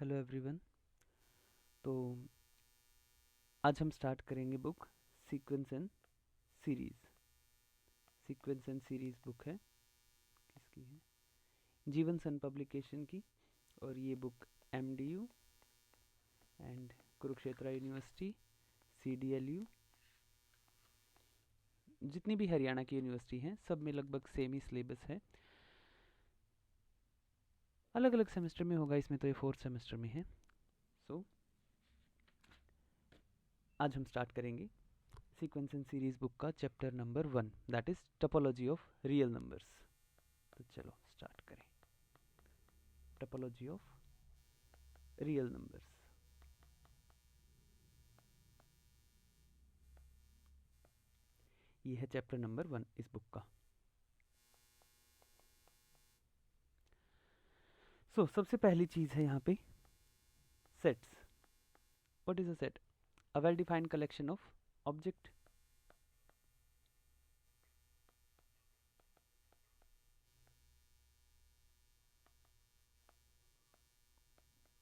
Hello everyone. तो आज हम स्टार्ट करेंगे book sequence and series. Sequence and series book है, किसकी है? जीवन सन पब्लिकेशन की। और ये book MDU and Kurukshetra university, CDLU, जितनी भी हरियाणा की यूनिवर्सिटी हैं सब में लगभग सेम ही सिलेबस है। अलग अलग सेमेस्टर में होगा, इसमें तो ये 4th सेमेस्टर में है। सो आज हम स्टार्ट करेंगे सीक्वेंस एंड सीरीज बुक का chapter number 1, that is topology of real numbers. तो चलो स्टार्ट करें। Topology of real numbers. ये है चैप्टर नंबर 1 इस बुक का। सबसे पहली चीज है यहाँ पे sets. What is a set? A well defined collection of object.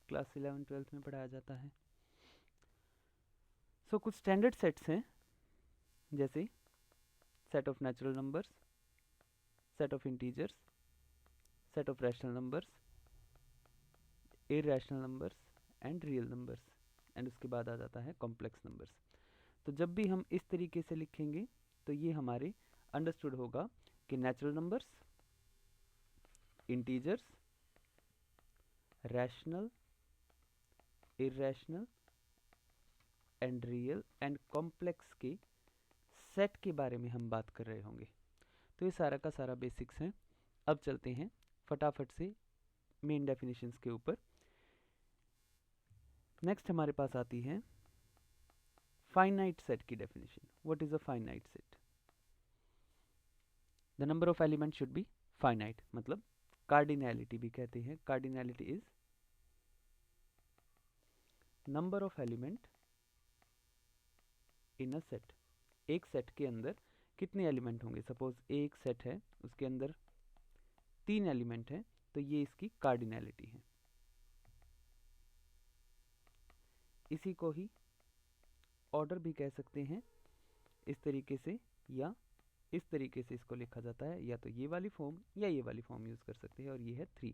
Class 11-12 में पढ़ाया जाता है। कुछ स्टैंडर्ड सेट्स हैं, जैसे set of natural numbers, set of integers, set of rational numbers, irrational numbers and real numbers, and उसके बाद आ जाता है कॉम्प्लेक्स नंबर्स। तो जब भी हम इस तरीके से लिखेंगे तो ये हमारे अंडरस्टूड होगा कि natural numbers, integers, rational, irrational and real and complex के सेट के बारे में हम बात कर रहे होंगे। तो ये सारा का सारा बेसिक्स हैं। अब चलते हैं फटाफट से मेन डेफिनेशंस के ऊपर। नेक्स्ट हमारे पास आती है फाइनाइट सेट की definition. What is a finite set? The number of element should be finite, मतलब कार्डिनैलिटी भी कहते हैं। Cardinality is number of element in a set. एक सेट के अंदर कितने एलिमेंट होंगे? सपोज एक सेट है, उसके अंदर 3 एलिमेंट हैं, तो ये इसकी कार्डिनैलिटी है। इसी को ही ऑर्डर भी कह सकते हैं, इस तरीके से या इस तरीके से इसको लिखा जाता है, या तो ये वाली फॉर्म या ये वाली फॉर्म यूज कर सकते हैं। और ये है 3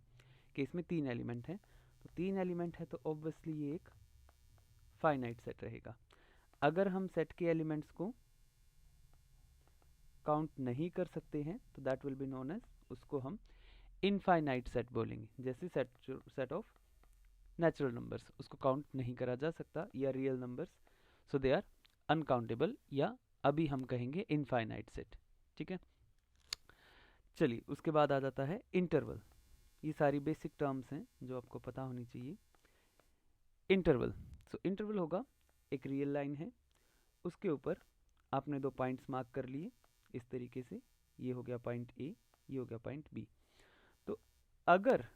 कि इसमें 3 एलिमेंट हैं, तो 3 एलिमेंट है तो ऑब्वियसली ये एक फाइनाइट सेट रहेगा। अगर हम सेट के एलिमेंट्स को काउंट नहीं कर सकते हैं तो that will be known as, उसको हम इनफाइनाइट सेट बोलेंगे। जैसे सेट ऑफ नेचुरल नंबर्स, उसको काउंट नहीं करा जा सकता, या real numbers, so they are uncountable, या अभी हम कहेंगे इनफाइनाइट सेट। ठीक है, चलिए उसके बाद आ जाता है इंटरवल। ये सारी बेसिक टर्म्स हैं जो आपको पता होनी चाहिए। इंटरवल, इंटरवल होगा एक रियल लाइन है, उसके ऊपर आपने 2 पॉइंट्स मार्क कर लिए इस तरीके से। ये हो गया पॉइंट A, ये हो गया पॉइंट B। तो अगर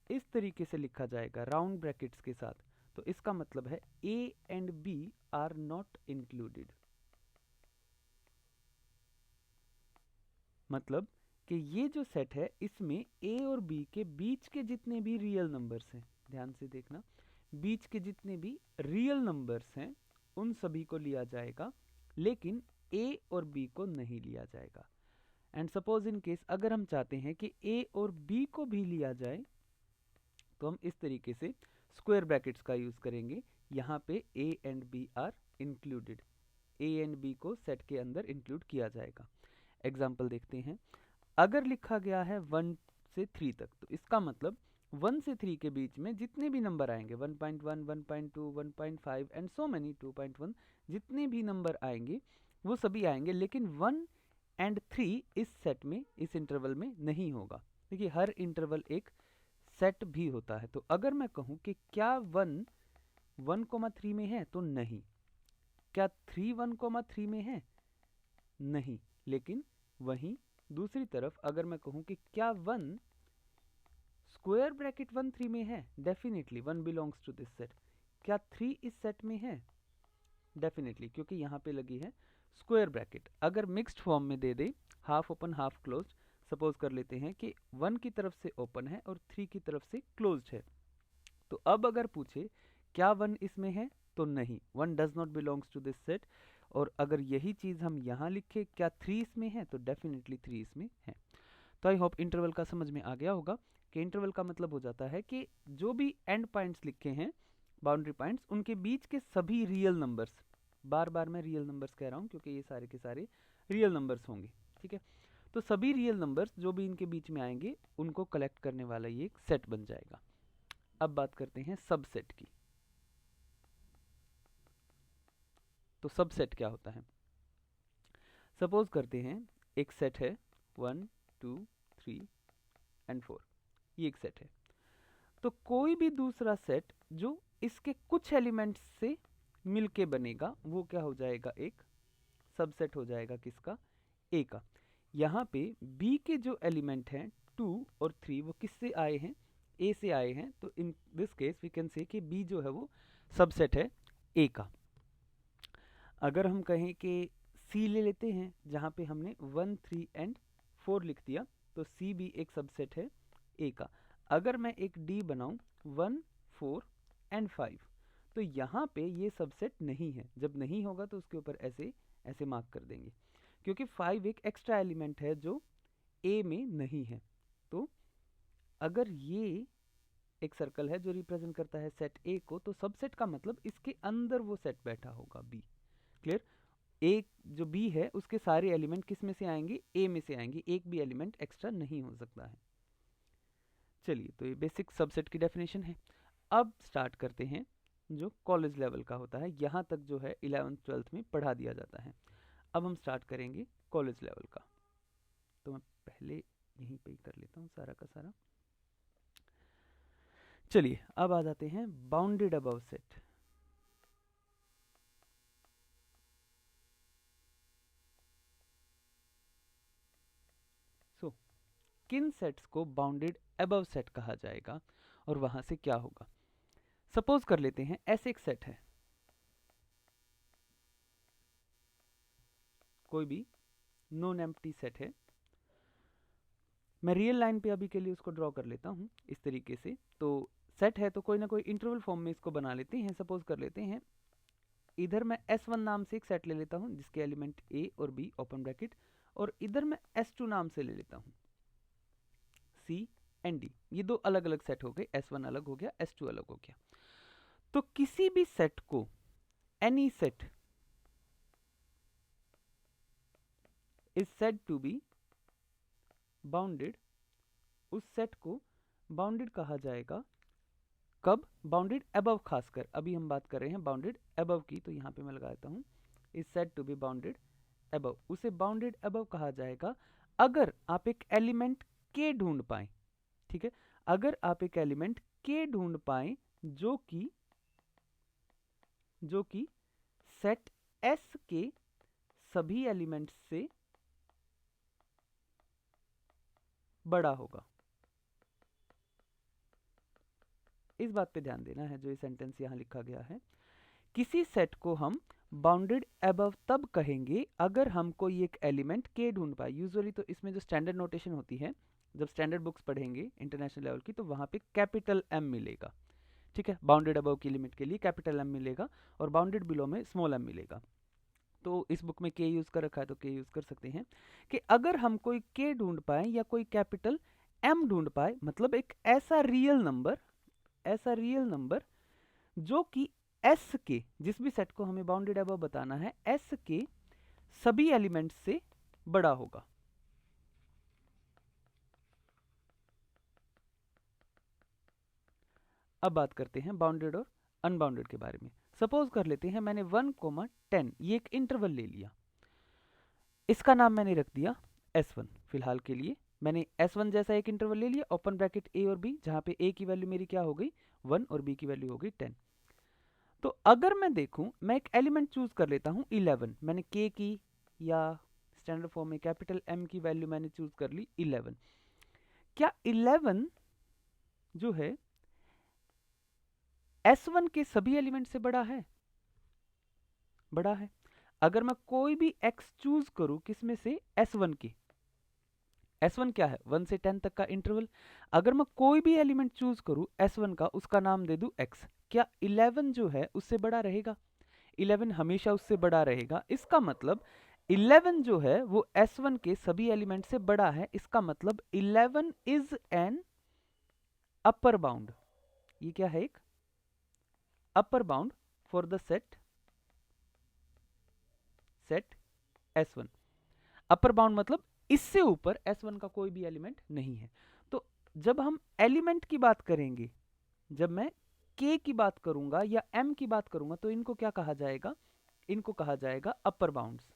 इस तरीके से लिखा जाएगा राउंड ब्रैकेट्स के साथ, तो इसका मतलब है A and B are not included. मतलब कि ये जो सेट है इसमें A और B के बीच के जितने भी रियल नंबर्स हैं, ध्यान से देखना, बीच के जितने भी रियल नंबर्स हैं उन सभी को लिया जाएगा, लेकिन A और B को नहीं लिया जाएगा। एंड सपोज इन केस अगर हम चाहते हैं कि A और B को भी लिया जाए, तो हम इस तरीके से स्क्वायर ब्रैकेट्स का यूज करेंगे। यहाँ पे A and B are included, A and B को सेट के अंदर इंक्लूड किया जाएगा। एग्जाम्पल देखते हैं। अगर लिखा गया है 1 से 3 तक, तो इसका मतलब 1 से 3 के बीच में जितने भी नंबर आएंगे, 1.1, 1.2, 1.5 एंड सो मैनी 2.1, जितने भी नंबर आएंगे वो सभी आएंगे, लेकिन 1 एंड 3 इस सेट में, इस इंटरवल में नहीं होगा। देखिए हर इंटरवल एक सेट भी होता है। तो अगर मैं कहूँ कि क्या 1 में है, तो नहीं। क्या 3 1 में है? नहीं। लेकिन वहीं दूसरी तरफ अगर मैं कहूं कि क्या 1 स्क्वायर ब्रैकेट 1 3 में है, definitely 1 belongs to this set. क्या 3 इस सेट में है? डेफिनेटली, क्योंकि यहाँ पे लगी है स्क्वायर ब्रैकेट। अगर मिक्स्ड फॉर्म में दे दे, half open half closed, suppose कर लेते हैं कि 1 की तरफ से ओपन है और 3 की तरफ से क्लोज्ड है, तो अब अगर पूछे क्या 1 इसमें है, तो नहीं, 1 does not belongs to this set. और अगर यही चीज़ हम यहाँ लिखे क्या 3 इसमें है, तो डेफिनेटली 3 इसमें है। तो आई होप इंटरवल का समझ में आ गया होगा कि इंटरवल का मतलब हो जाता है कि जो भी एंड पॉइंट्स लिखे हैं, बाउंड्री पॉइंट्स, उनके बीच के सभी रियल नंबर्स, बार बार मैं रियल नंबर्स कह रहा हूँ क्योंकि ये सारे के सारे रियल नंबर्स होंगे, ठीक है। तो सभी रियल नंबर्स जो भी इनके बीच में आएंगे उनको कलेक्ट करने वाला ये एक सेट बन जाएगा। अब बात करते हैं सबसेट की। तो सबसेट क्या होता है? सपोज करते हैं एक सेट है 1 2 3 एंड 4, ये एक सेट है। तो कोई भी दूसरा सेट जो इसके कुछ एलिमेंट्स से मिलके बनेगा वो क्या हो जाएगा? एक सबसेट हो जाएगा। किसका? ए का। यहाँ पे बी के जो एलिमेंट हैं 2 और 3 वो किससे आए हैं? ए से आए हैं। तो in this case we can say कि बी जो है वो सबसेट है ए का। अगर हम कहें कि सी ले लेते हैं जहाँ पे हमने 1 3 एंड 4 लिख दिया, तो सी भी एक सबसेट है ए का। अगर मैं एक डी बनाऊं 1 4 एंड 5, तो यहाँ पे ये सबसेट नहीं है। जब नहीं होगा तो उसके ऊपर ऐसे ऐसे मार्क कर देंगे, क्योंकि 5 एक एक्स्ट्रा एलिमेंट है जो ए में नहीं है। तो अगर ये एक सर्कल है जो रिप्रेजेंट करता है सेट ए को, तो सबसेट का मतलब इसके अंदर वो सेट बैठा होगा बी। क्लियर? ए जो बी है उसके सारे एलिमेंट किस में से आएंगे? ए में से आएंगे। एक भी एलिमेंट एक्स्ट्रा नहीं हो सकता है। चलिए, तो ये बेसिक सबसेट की डेफिनेशन है। अब स्टार्ट करते हैं जो कॉलेज लेवल का होता है। यहाँ तक जो है 11th 12th में पढ़ा दिया जाता है। अब हम स्टार्ट करेंगे कॉलेज लेवल का। तो मैं पहले यहीं पे ही कर लेता हूँ सारा का सारा। चलिए, अब आ जाते हैं बाउंडेड अबव सेट। सो किन सेट्स को बाउंडेड अबव सेट कहा जाएगा और वहां से क्या होगा? सपोज कर लेते हैं ऐसे एक सेट है, कोई भी नॉन एम्प्टी सेट है। मैं रियल लाइन पे अभी के लिए उसको ड्रॉ कर लेता हूँ इस तरीके से। तो सेट है तो कोई ना कोई इंटरवल फॉर्म में इसको बना लेते हैं। सपोज कर लेते हैं इधर मैं S1 नाम से एक सेट ले लेता हूँ जिसके एलिमेंट A और B ओपन ब्रैकेट, और इधर मैं S2 नाम से ले लेता हूँ C एंड D। ये दो अलग अलग सेट हो गए, S1 अलग हो गया, S2 अलग हो गया। तो किसी भी सेट को, any set is said to be bounded, उस सेट को बाउंडेड कहा जाएगा। कब? Bounded above. खासकर अभी हम बात कर रहे हैं बाउंडेड अबव की, तो यहाँ पे मैं लगा देता हूँ is said to be bounded above. उसे बाउंडेड अबव कहा जाएगा अगर आप एक एलिमेंट के ढूंढ पाए। ठीक है, अगर आप एक एलिमेंट के ढूंढ पाए जो कि सेट S के सभी एलिमेंट्स से बड़ा होगा। इस बात पे ध्यान देना है जो ये सेंटेंस यहाँ लिखा गया है। किसी सेट को हम बाउंडेड अबव तब कहेंगे अगर हम कोई एक एलिमेंट के ढूंढ पाए। यूजुअली तो इसमें जो स्टैंडर्ड नोटेशन होती है, जब स्टैंडर्ड बुक्स पढ़ेंगे इंटरनेशनल लेवल की, तो वहाँ पे कैपिटल M मिलेगा। ठीक है, बाउंडेड अबव की लिमिट के लिए कैपिटल M मिलेगा और बाउंडेड बिलो में स्मॉल m मिलेगा। तो इस बुक में के यूज कर रखा है तो के यूज कर सकते हैं कि अगर हम कोई के ढूंढ पाए या कोई कैपिटल M ढूंढ पाए, मतलब एक ऐसा रियल नंबर जो कि S के, जिस भी सेट को हमें बाउंडेड अबव बताना है, S के सभी एलिमेंट्स से बड़ा होगा। अब बात करते हैं बाउंडेड और अनबाउंडेड के बारे में। सपोज कर लेते हैं मैंने 1,10 ये एक इंटरवल ले लिया, इसका नाम मैंने रख दिया S1। फिलहाल के लिए मैंने S1 जैसा एक इंटरवल ले लिया, ओपन ब्रैकेट A और B, जहां पे A की वैल्यू मेरी क्या हो गई 1 और B की वैल्यू हो गई 10। तो अगर मैं देखूं, मैं एक एलिमेंट चूज कर लेता हूं 11। मैंने K की या स्टैंडर्ड फॉर्म में कैपिटल M की वैल्यू मैंने चूज कर ली 11। क्या 11 जो है S1 के सभी एलिमेंट से बड़ा है? बड़ा है। अगर मैं कोई भी X चूज करूं, किसमें से? S1 के, S1 क्या है? 1 से 10 तक का इंटरवल। अगर मैं कोई भी एलिमेंट चूज करूं S1 का, उसका नाम दे दूं X, क्या 11 जो है उससे बड़ा रहेगा? 11 हमेशा उससे बड़ा रहेगा। इसका मतलब 11 जो है वो S1 के सभी एलिमेंट से बड़ा है। इसका मतलब 11 इज एन अपर बाउंड। ये क्या है? एक अपर bound for the set S1। Upper bound मतलब इससे ऊपर S1 का कोई भी एलिमेंट नहीं है। तो जब हम एलिमेंट की बात करेंगे, जब मैं K की बात करूंगा या M की बात करूंगा, तो इनको क्या कहा जाएगा? इनको कहा जाएगा अपर बाउंड्स।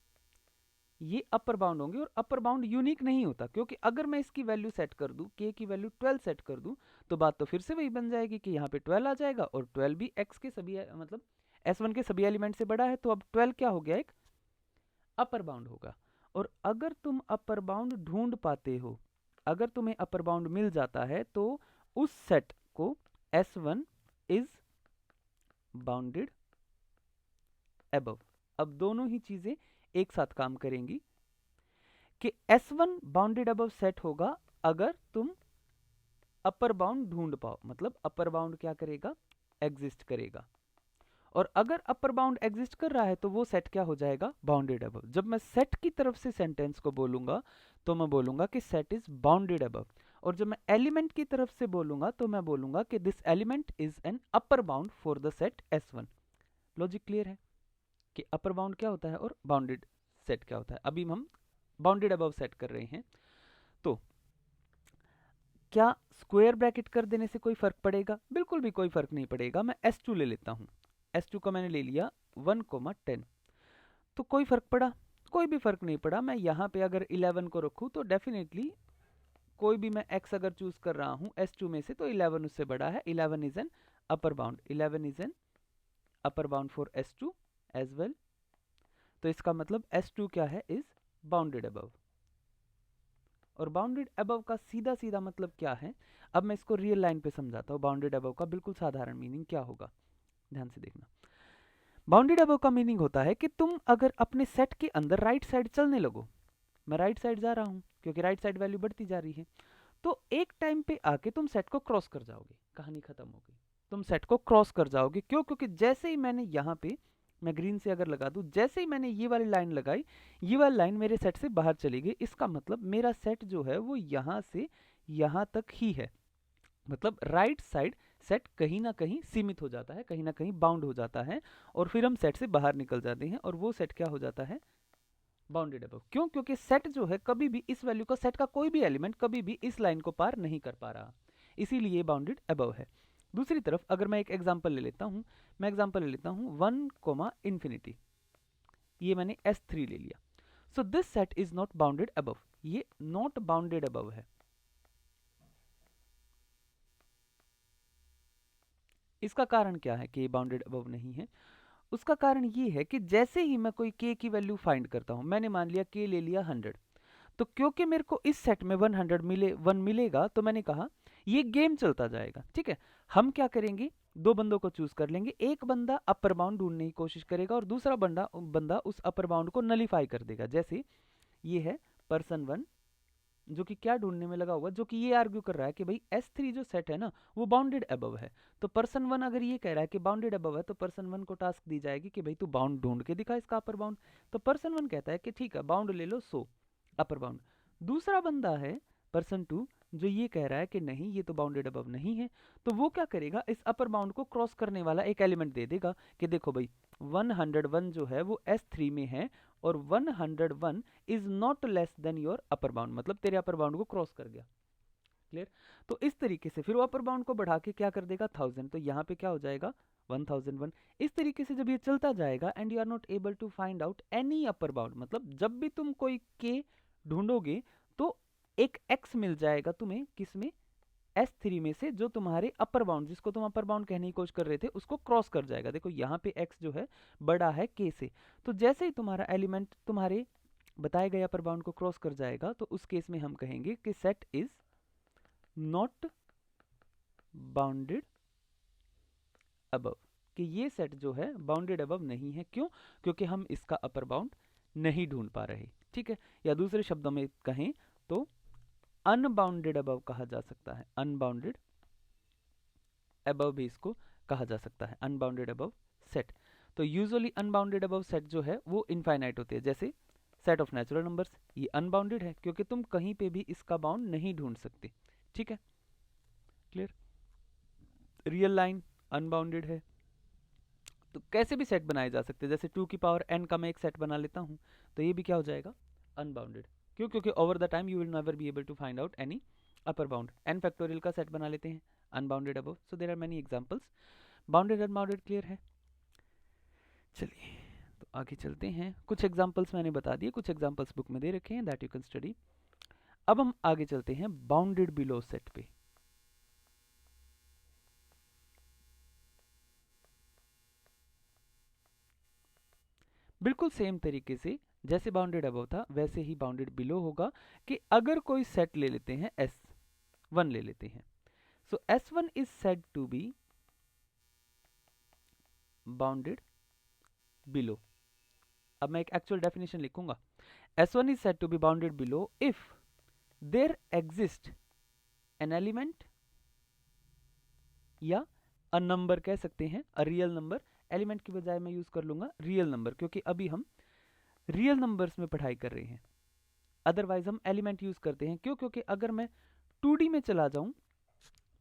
ये अपर बाउंड होंगे, और अपर बाउंड यूनिक नहीं होता, क्योंकि अगर मैं इसकी वैल्यू सेट कर दूं, K की वैल्यू 12 सेट कर दूं, तो बात तो फिर से वही बन जाएगी कि यहाँ पे 12 आ जाएगा, और 12 भी X के सभी मतलब S1 के सभी एलिमेंट से बड़ा है, तो अब 12 क्या हो गया? एक अपर बाउंड होगा। और अगर तुम अपर बाउंड ढूंढ पाते हो, अगर तुम्हें अपर बाउंड मिल जाता है, तो उस सेट को S1 इज बाउंडेड अबव। अब दोनों ही चीजें एक साथ काम करेंगी कि S1 बाउंडेड अबव सेट होगा अगर तुम अपर बाउंड ढूंढ पाओ, मतलब अपर बाउंड क्या करेगा? एग्जिस्ट करेगा। और अगर अपर बाउंड एग्जिस्ट कर रहा है तो वो सेट क्या हो जाएगा? Bounded above. जब मैं सेट की तरफ से सेंटेंस को बोलूंगा तो मैं बोलूंगा कि सेट इज बाउंडेड अबव, और जब मैं एलिमेंट की तरफ से बोलूंगा तो मैं बोलूंगा कि this element is an upper bound for the set S1। Logic clear है कि अपर बाउंड क्या होता है और बाउंडेड सेट क्या होता है? अभी हम बाउंडेड अबव सेट कर रहे हैं। तो क्या स्क्वायर ब्रैकेट कर देने से कोई फर्क पड़ेगा? बिल्कुल भी कोई फर्क नहीं पड़ेगा। मैं S2 ले लेता हूं, S2 को मैंने ले लिया 1,10, तो कोई फर्क पड़ा? कोई भी फर्क नहीं पड़ा। मैं यहाँ पे अगर 11 को रखूँ तो डेफिनेटली कोई भी मैं x अगर चूज कर रहा हूँ S2 में से, तो 11 उससे बड़ा है। 11 is an upper bound, 11 is an upper bound for S2 as well. तो इसका मतलब S2 क्या है? Is bounded above. और बाउंडेड अबव का सीधा सीधा मतलब क्या है? अब मैं इसको रियल लाइन पे समझाता हूँ। बाउंडेड अबव का बिल्कुल साधारण मीनिंग क्या होगा, ध्यान से देखना। बाउंडेड अबव का मीनिंग होता है कि तुम अगर अपने सेट के अंदर राइट साइड चलने लगो, मैं राइट साइड जा रहा हूं क्योंकि राइट साइड वैल्यू बढ़ती जा रही है, तो एक टाइम पे आके तुम सेट को क्रॉस कर जाओगे, कहानी खत्म हो गई। तुम सेट को क्रॉस कर जाओगे। क्यों? क्योंकि जैसे ही मैंने यहाँ पे, मैं ग्रीन से अगर लगा दूं, जैसे ही मैंने ये वाली लाइन लगाई, ये वाली लाइन मेरे सेट से बाहर चली गई। इसका मतलब मेरा सेट जो है वो यहाँ से यहाँ तक ही है। मतलब राइट साइड सेट कहीं ना कहीं सीमित हो जाता है, कहीं ना कहीं बाउंड हो जाता है, और फिर हम सेट से बाहर निकल जाते हैं, और वो सेट क्या हो जाता है? Bounded above. क्यों? क्योंकि सेट जो है कभी भी इस वैल्यू का, सेट का कोई भी एलिमेंट कभी भी इस लाइन को पार नहीं कर पा रहा, इसीलिए बाउंडेड अबव है। दूसरी तरफ अगर मैं एक एग्जांपल ले लेता हूं, मैं एग्जांपल ले लेता हूं 1, इंफिनिटी। ये मैंने S3 ले लिया। So this set is not bounded above. ये नॉट बाउंडेड अबव है। इसका कारण क्या है कि ये बाउंडेड अबव नहीं है? उसका कारण ये है कि जैसे ही मैं कोई k की वैल्यू फाइंड करता हूं, मैंने मान लिया k ले लिया 100, तो क्योंकि मेरे को इस सेट में 1 मिलेगा, तो मैंने कहा ये गेम चलता जाएगा। ठीक है, हम क्या करेंगे? दो बंदों को चूज कर लेंगे। एक बंदा अपर बाउंड ढूंढने की कोशिश करेगा और दूसरा बंदा उस अपर बाउंड को नलीफाई कर देगा। जैसे ये है पर्सन 1 जो कि क्या ढूंढने में लगा हुआ, जो कि ये आर्ग्यू कर रहा है कि भाई S3 जो सेट है ना वो बाउंडेड अबव है। तो पर्सन 1 अगर ये कह रहा है कि बाउंडेड अबव है, तो पर्सन 1 को टास्क दी जाएगी कि भाई तू बाउंड ढूंढ के दिखा इसका अपर बाउंड। तो पर्सन 1 कहता है कि ठीक है बाउंड ले लो 100 अपर बाउंड। दूसरा बंदा है पर्सन 2 जो ये कह रहा है कि नहीं ये तो बाउंडेड अबव नहीं है, तो वो क्या करेगा? इस अपर बाउंड को क्रॉस करने वाला एक एलिमेंट दे देगा कि देखो भाई 101 जो है वो S3 में है, और 101 is not less than your upper bound, मतलब तेरे अपर बाउंड को क्रॉस कर गया। क्लियर? तो इस तरीके से फिर वो अपर बाउंड को बढ़ा के क्या कर देगा? 1000। तो यहाँ पे क्या हो जाएगा? 1001। इस तरीके से जब ये चलता जाएगा and you are not able to find out any upper bound, मतलब जब भी तुम कोई k ढूंढोगे तो एक x मिल जाएगा तुम्हें, किसमें? S3 में से, जो तुम्हारे अपर बाउंड, जिसको तुम अपर बाउंड कहने की कोशिश कर रहे थे, उसको क्रॉस कर जाएगा। देखो यहाँ पे x जो है बड़ा है k से, तो जैसे ही तुम्हारा एलिमेंट तुम्हारे बताए गए अपर बाउंड को क्रॉस कर जाएगा, तो उस केस में हम कहेंगे कि set is not bounded above, कि ये सेट जो है बाउंडेड अबव नहीं है। क्यों? क्योंकि हम इसका अपर बाउंड नहीं ढूंढ पा रहे। ठीक है, या दूसरे शब्दों में कहें तो अनबाउंडेड अबव कहा जा सकता है, अनबाउंडेड अबव भी इसको कहा जा सकता है, अनबाउंडेड अबव सेट। तो यूजुअली अनबाउंडेड अबव सेट जो है वो इनफाइनाइट होती है, जैसे सेट ऑफ नेचुरल नंबर्स, ये अनबाउंडेड है क्योंकि तुम कहीं पे भी इसका बाउंड नहीं ढूंढ सकते, ठीक है, क्लियर। रियल लाइन अनबाउंडेड है, तो कैसे भी सेट बनाए जा सकते हैं, जैसे 2 की पावर n का मैं एक सेट बना लेता हूं, तो ये भी क्या हो जाएगा, अनबाउंडेड। क्यों? क्योंकि over the time you will never be able to find out any upper bound. n factorial का सेट बना लेते हैं, unbounded above. So there are many examples. Bounded unbounded clear है। चलिए तो आगे चलते हैं, कुछ एग्जांपल्स मैंने बता दिए, कुछ एग्जांपल्स बुक में दे रखे हैं, दैट यू कैन स्टडी। अब हम आगे चलते हैं बाउंडेड बिलो सेट पे। बिल्कुल सेम तरीके से जैसे बाउंडेड अबव था वैसे ही बाउंडेड बिलो होगा, कि अगर कोई सेट ले लेते हैं, S1 ले लेते हैं, so S1 is said to be bounded below. अब मैं एक एक्चुअल डेफिनेशन लिखूंगा, S1 is said to be bounded below if there exists an element, या अ नंबर कह सकते हैं, अ रियल नंबर। एलिमेंट की बजाय मैं यूज कर लूंगा रियल नंबर, क्योंकि अभी हम रियल नंबर्स में पढ़ाई कर रहे हैं। अदरवाइज हम एलिमेंट यूज करते हैं, क्यों? क्योंकि अगर मैं 2D में चला जाऊं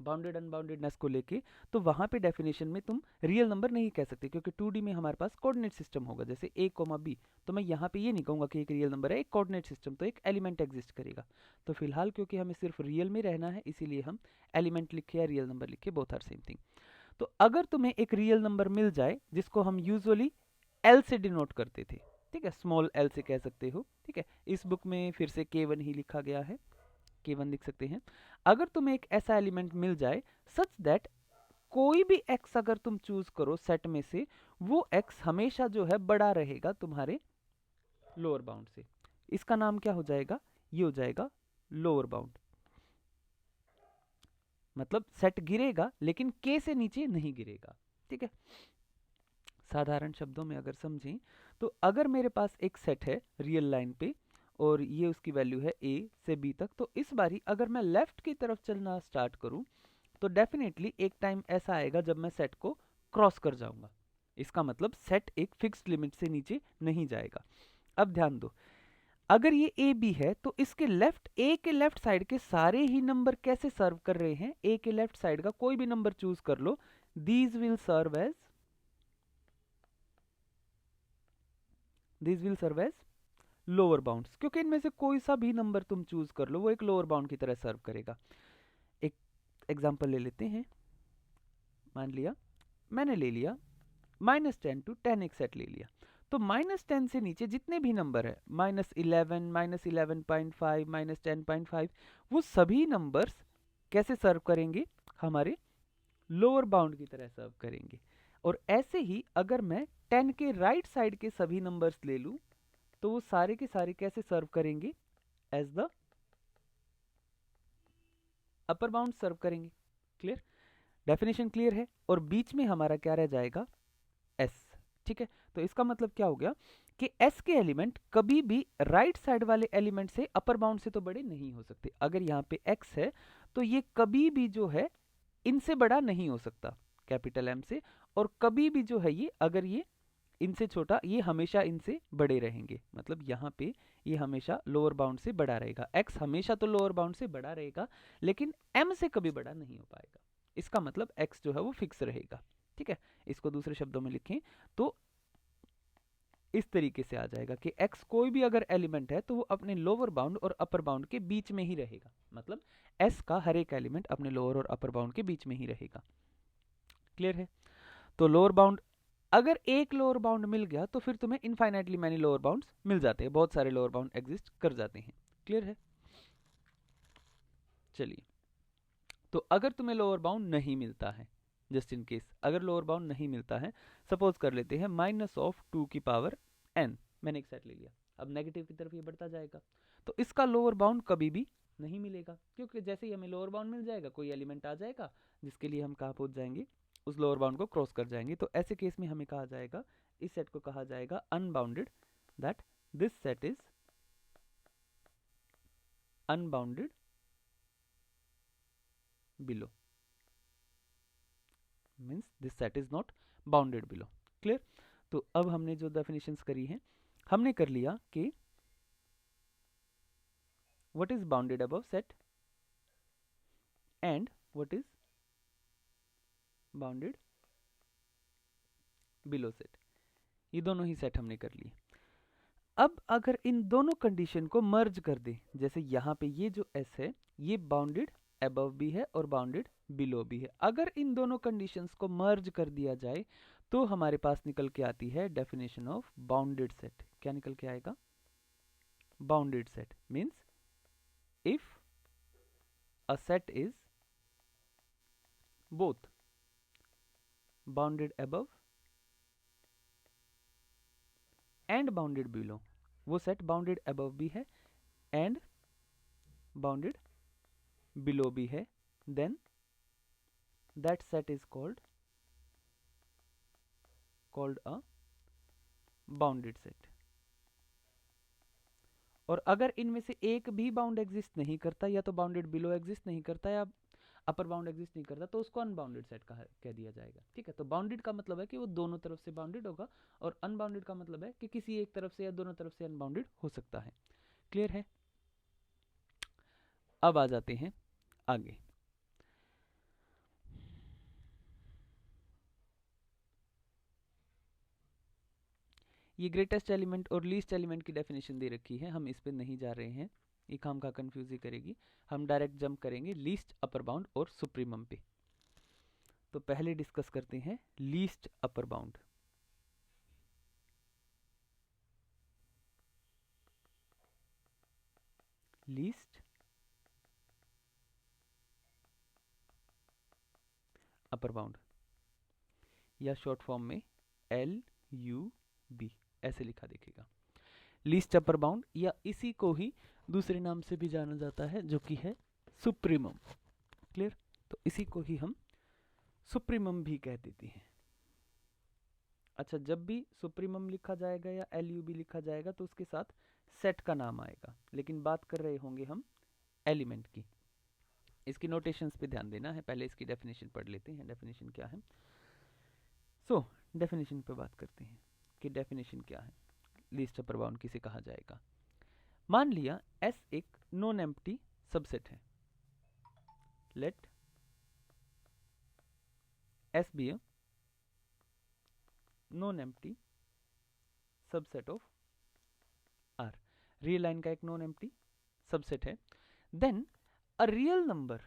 बाउंडेड अनबाउंडेडनेस को लेके, तो वहां पे डेफिनेशन में तुम रियल नंबर नहीं कह सकते, क्योंकि 2D में हमारे पास कोऑर्डिनेट सिस्टम होगा, जैसे a, b। तो मैं यहाँ पे ये नहीं कहूंगा कि एक रियल नंबर है, एक कोऑर्डिनेट सिस्टम, तो एक एलिमेंट एग्जिस्ट करेगा। तो फिलहाल क्योंकि हमें सिर्फ रियल में रहना है, इसीलिए हम एलिमेंट लिखे या रियल नंबर लिखे, बोथ आर सेम थिंग। तो अगर तुम्हें एक रियल नंबर मिल जाए जिसको हम यूजुअली एल से डिनोट करते थे, ठीक है, स्मॉल एल से कह सकते हो, ठीक है, इस बुक में फिर से K1 ही लिखा गया है, K1 लिख सकते हैं। अगर तुम्हें एक ऐसा एलिमेंट मिल जाए सच दैट कोई भी x अगर तुम चूज करो सेट में से, वो x हमेशा जो है बड़ा रहेगा तुम्हारे लोअर बाउंड से, इसका नाम क्या हो जाएगा, ये हो जाएगा लोअर बाउंड। मतलब सेट गिरेगा लेकिन k से नीचे नहीं गिरेगा, ठीक है। साधारण शब्दों में अगर समझें तो अगर मेरे पास एक सेट है रियल लाइन पे और ये उसकी वैल्यू है a से b तक, तो इस बारी अगर मैं लेफ्ट की तरफ चलना स्टार्ट करूं तो डेफिनेटली एक टाइम ऐसा आएगा जब मैं सेट को क्रॉस कर जाऊंगा। इसका मतलब सेट एक फिक्स्ड लिमिट से नीचे नहीं जाएगा। अब ध्यान दो, अगर ये ए बी है तो इसके लेफ्ट, ए के लेफ्ट साइड के सारे ही नंबर कैसे सर्व कर रहे हैं, ए के लेफ्ट साइड का कोई भी नंबर चूज कर लो, these will serve as lower bounds, क्योंकि इनमें से कोई सा भी नंबर तुम चूज कर लो वो एक लोअर बाउंड की तरह सर्व करेगा। एक एग्जांपल ले लेते हैं, मान लिया मैंने ले लिया -10 to 10 एक सेट ले लिया, तो -10 से नीचे जितने भी नंबर है, -11, -11.5, -10.5, वो सभी नंबर्स कैसे सर्व करेंगे, हमारे लोअर बाउंड की तरह सर्व करेंगे। और ऐसे ही अगर मैं 10 के राइट साइड के सभी नंबर्स ले लूं तो वो सारे के सारे कैसे सर्व करेंगे, एज द अपर बाउंड सर्व करेंगे। क्लियर, डेफिनेशन क्लियर है। और बीच में हमारा क्या रह जाएगा, s, ठीक है। तो इसका मतलब क्या हो गया कि s के एलिमेंट कभी भी राइट साइड वाले एलिमेंट से अपर बाउंड से तो बड़े नहीं हो सकते। अगर यहाँ पे x है तो ये कभी भी जो है इनसे बड़ा नहीं हो सकता, कैपिटल M से, और कभी भी जो है ये, अगर ये इनसे छोटा, ये हमेशा इनसे बड़े रहेंगे। मतलब यहाँ पे ये हमेशा लोअर बाउंड से बड़ा रहेगा, x हमेशा तो लोअर बाउंड से बड़ा रहेगा लेकिन m से कभी बड़ा नहीं हो पाएगा। इसका मतलब x जो है वो फिक्स रहेगा, ठीक है। इसको दूसरे शब्दों में लिखें तो इस तरीके से आ जाएगा कि x कोई भी अगर एलिमेंट है तो वो अपने लोअर बाउंड और अपर बाउंड के बीच में ही रहेगा। मतलब s का हर एक एलिमेंट अपने लोअर और अपर बाउंड के बीच में ही रहेगा। क्लियर है। तो लोअर बाउंड, अगर एक लोअर बाउंड मिल गया तो फिर तुम्हें इनफाइनाइटली मैनी लोअर बाउंड्स मिल जाते हैं, बहुत सारे लोअर बाउंड एग्जिस्ट कर जाते हैं। क्लियर है। चलिए, तो अगर तुम्हें लोअर बाउंड नहीं मिलता है, जस्ट इन केस अगर लोअर बाउंड नहीं मिलता है, सपोज कर लेते हैं -2 की पावर n, मैंने एक सेट ले लिया, अब नेगेटिव की तरफ ये बढ़ता जाएगा, तो इसका लोअर बाउंड कभी भी नहीं मिलेगा, क्योंकि जैसे ही हमें लोअर बाउंड मिल जाएगा कोई एलिमेंट आ जाएगा जिसके लिए हम कहाँ पहुंच जाएंगे, उस लोअर बाउंड को क्रॉस कर जाएंगे। तो ऐसे केस में हमें कहा जाएगा, इस सेट को कहा जाएगा unbounded, that this set is unbounded below, means this set is not bounded below. Clear? तो अब हमने जो definitions करी हैं, हमने कर लिया कि what is bounded above set and what is bounded below set. ये दोनों ही सेट हमने कर लिए. अब अगर इन दोनों कंडीशन को मर्ज कर दे, जैसे यहाँ पे ये जो S है ये बाउंडेड अबव भी है और बाउंडेड बिलो भी है, अगर इन दोनों कंडीशंस को मर्ज कर दिया जाए तो हमारे पास निकल के आती है डेफिनेशन ऑफ बाउंडेड सेट. क्या निकल के आएगा? Bounded set means if a set is both bounded above and bounded below, वो सेट बाउंडेड अबव भी है एंड बाउंडेड बिलो भी है, then that set is called a bounded set. और अगर इनमें से एक भी बाउंड एग्जिस्ट नहीं करता, या तो बाउंडेड बिलो एग्जिस्ट नहीं करता या अपर बाउंड एग्जिस्ट नहीं करता, तो उसको अनबाउंडेड सेट कह दिया जाएगा. ठीक है, तो बाउंडेड का मतलब है कि वो दोनों तरफ से बाउंडेड होगा, और अनबाउंडेड का मतलब है कि किसी एक तरफ से या दोनों तरफ से अनबाउंडेड हो सकता है. क्लियर है? अब आ जाते हैं आगे. ये ग्रेटेस्ट एलिमेंट और लीस्ट एलिमेंट की डेफिनेशन दे रखी है, हम इस पे नहीं जा रहे हैं, ये काम का कंफ्यूज ही करेगी. हम डायरेक्ट जंप करेंगे लीस्ट, अपर बाउंड और सुप्रीमम पे. तो पहले डिस्कस करते हैं least upper bound. Least upper bound, या शॉर्ट फॉर्म में LUB ऐसे लिखा दिखेगा. लीस्ट अपर बाउंड, या इसी को ही दूसरे नाम से भी जाना जाता है जो कि है सुप्रीमम. क्लियर? तो इसी को ही हम सुप्रीमम भी कह देते हैं. अच्छा, जब भी सुप्रीमम लिखा जाएगा या LUB लिखा जाएगा तो उसके साथ सेट का नाम आएगा, लेकिन बात कर रहे होंगे हम एलिमेंट की. इसकी नोटेशंस पे ध्यान देना है. पहले इसकी डेफिनेशन पढ़ लेते हैं, डेफिनेशन क्या है. सो डेफिनेशन पे बात करते हैं कि डेफिनेशन क्या है, लीस्ट अपर बाउंड किसे कहा जाएगा. मान लिया S एक नॉन एम्प्टी सबसेट है. Let S be a non empty subset of R. Real line का एक नॉन एम्प्टी सबसेट है. Then a real number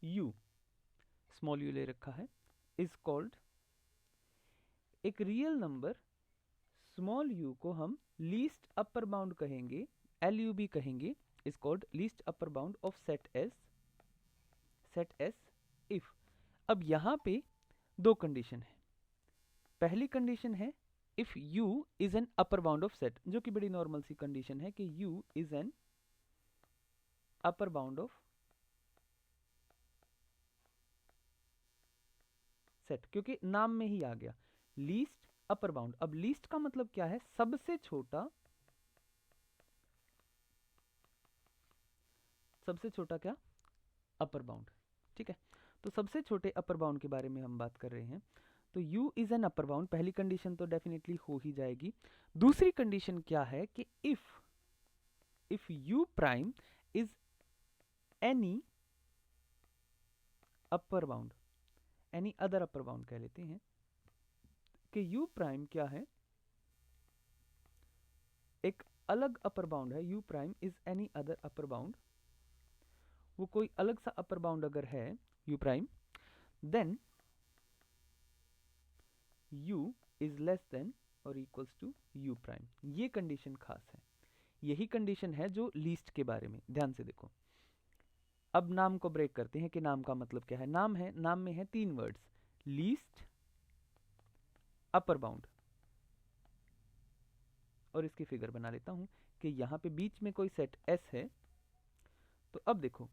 U, small u ले रखा है, इज कॉल्ड, एक रियल नंबर स्मॉल u को हम लीस्ट अपर बाउंड कहेंगे, LUB कहेंगे, is called least upper bound of set S if. अब यहां पे दो कंडीशन है. पहली कंडीशन है if U is an upper bound of set, जो कि बड़ी नॉर्मल सी कंडीशन है कि U is an upper bound of set, क्योंकि नाम में ही आ गया लीस्ट अपर बाउंड. अब लीस्ट का मतलब क्या है? सबसे छोटा क्या? Upper bound. ठीक है, तो सबसे छोटे अपर बाउंड के बारे में हम बात कर रहे हैं. तो U is an upper bound, पहली कंडीशन तो डेफिनेटली हो ही जाएगी. दूसरी कंडीशन क्या है कि if U prime is any upper bound, any other upper bound कह लेते हैं कि U प्राइम क्या है? एक अलग अपर बाउंड है. U prime is any other upper bound, वो कोई अलग सा अपर बाउंड अगर है U prime, then U is less than और इक्वल्स टू U प्राइम. ये कंडीशन खास है, यही कंडीशन है जो लीस्ट के बारे में. ध्यान से देखो. अब नाम को ब्रेक करते हैं कि नाम का मतलब क्या है. नाम में है तीन वर्ड्स, लीस्ट, अपर बाउंड, और इसकी फिगर बना लेता हूं कि यहां पे बीच में कोई सेट S है. तो अब देखो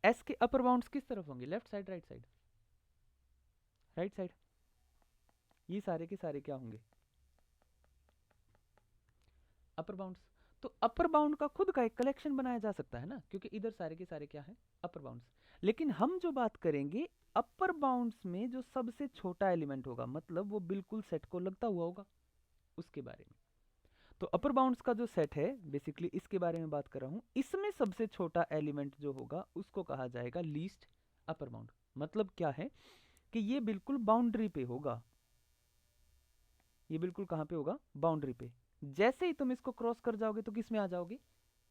S के अपर बाउंड्स किस तरफ होंगे? Left side, right side? Right side. ये सारे के सारे क्या होंगे? अपर बाउंड्स. तो अपर बाउंड का खुद का एक कलेक्शन बनाया जा सकता है ना, क्योंकि इधर सारे के सारे क्या है, अपर बाउंड्स। लेकिन हम जो बात करेंगे अपर बाउंड्स में जो सबसे छोटा एलिमेंट होगा, मतलब वो बिल्कुल सेट को लगता हुआ होगा, उसके बारे में। तो अपर बाउंड्स का जो सेट है बेसिकली इसके बारे में बात कर रहा हूं। इसमें सबसे छोटा एलिमेंट जो होगा उसको कहा जाएगा लीस्ट अपर बाउंड। मतलब क्या है कि ये बिल्कुल बाउंड्री पे होगा, ये बिल्कुल कहां पे होगा, बाउंड्री पे। जैसे ही तुम इसको क्रॉस कर जाओगे तो किस में आ जाओगे,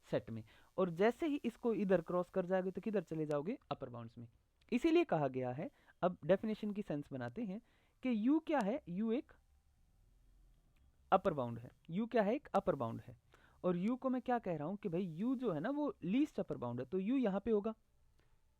सेट में। और जैसे ही इसको इधर क्रॉस कर जाओगे तो किधर चले जाओगे, अपर बाउंड्स में। इसीलिए कहा गया है, अब डेफिनेशन की सेंस बनाते हैं कि यू क्या है, यू एक अपर बाउंड है। यू क्या है, एक अपर बाउंड है। और यू को मैं क्या कह रहा हूं कि भाई यू जो है ना वो लीस्ट अपर बाउंड है, तो यू यहां पे होगा।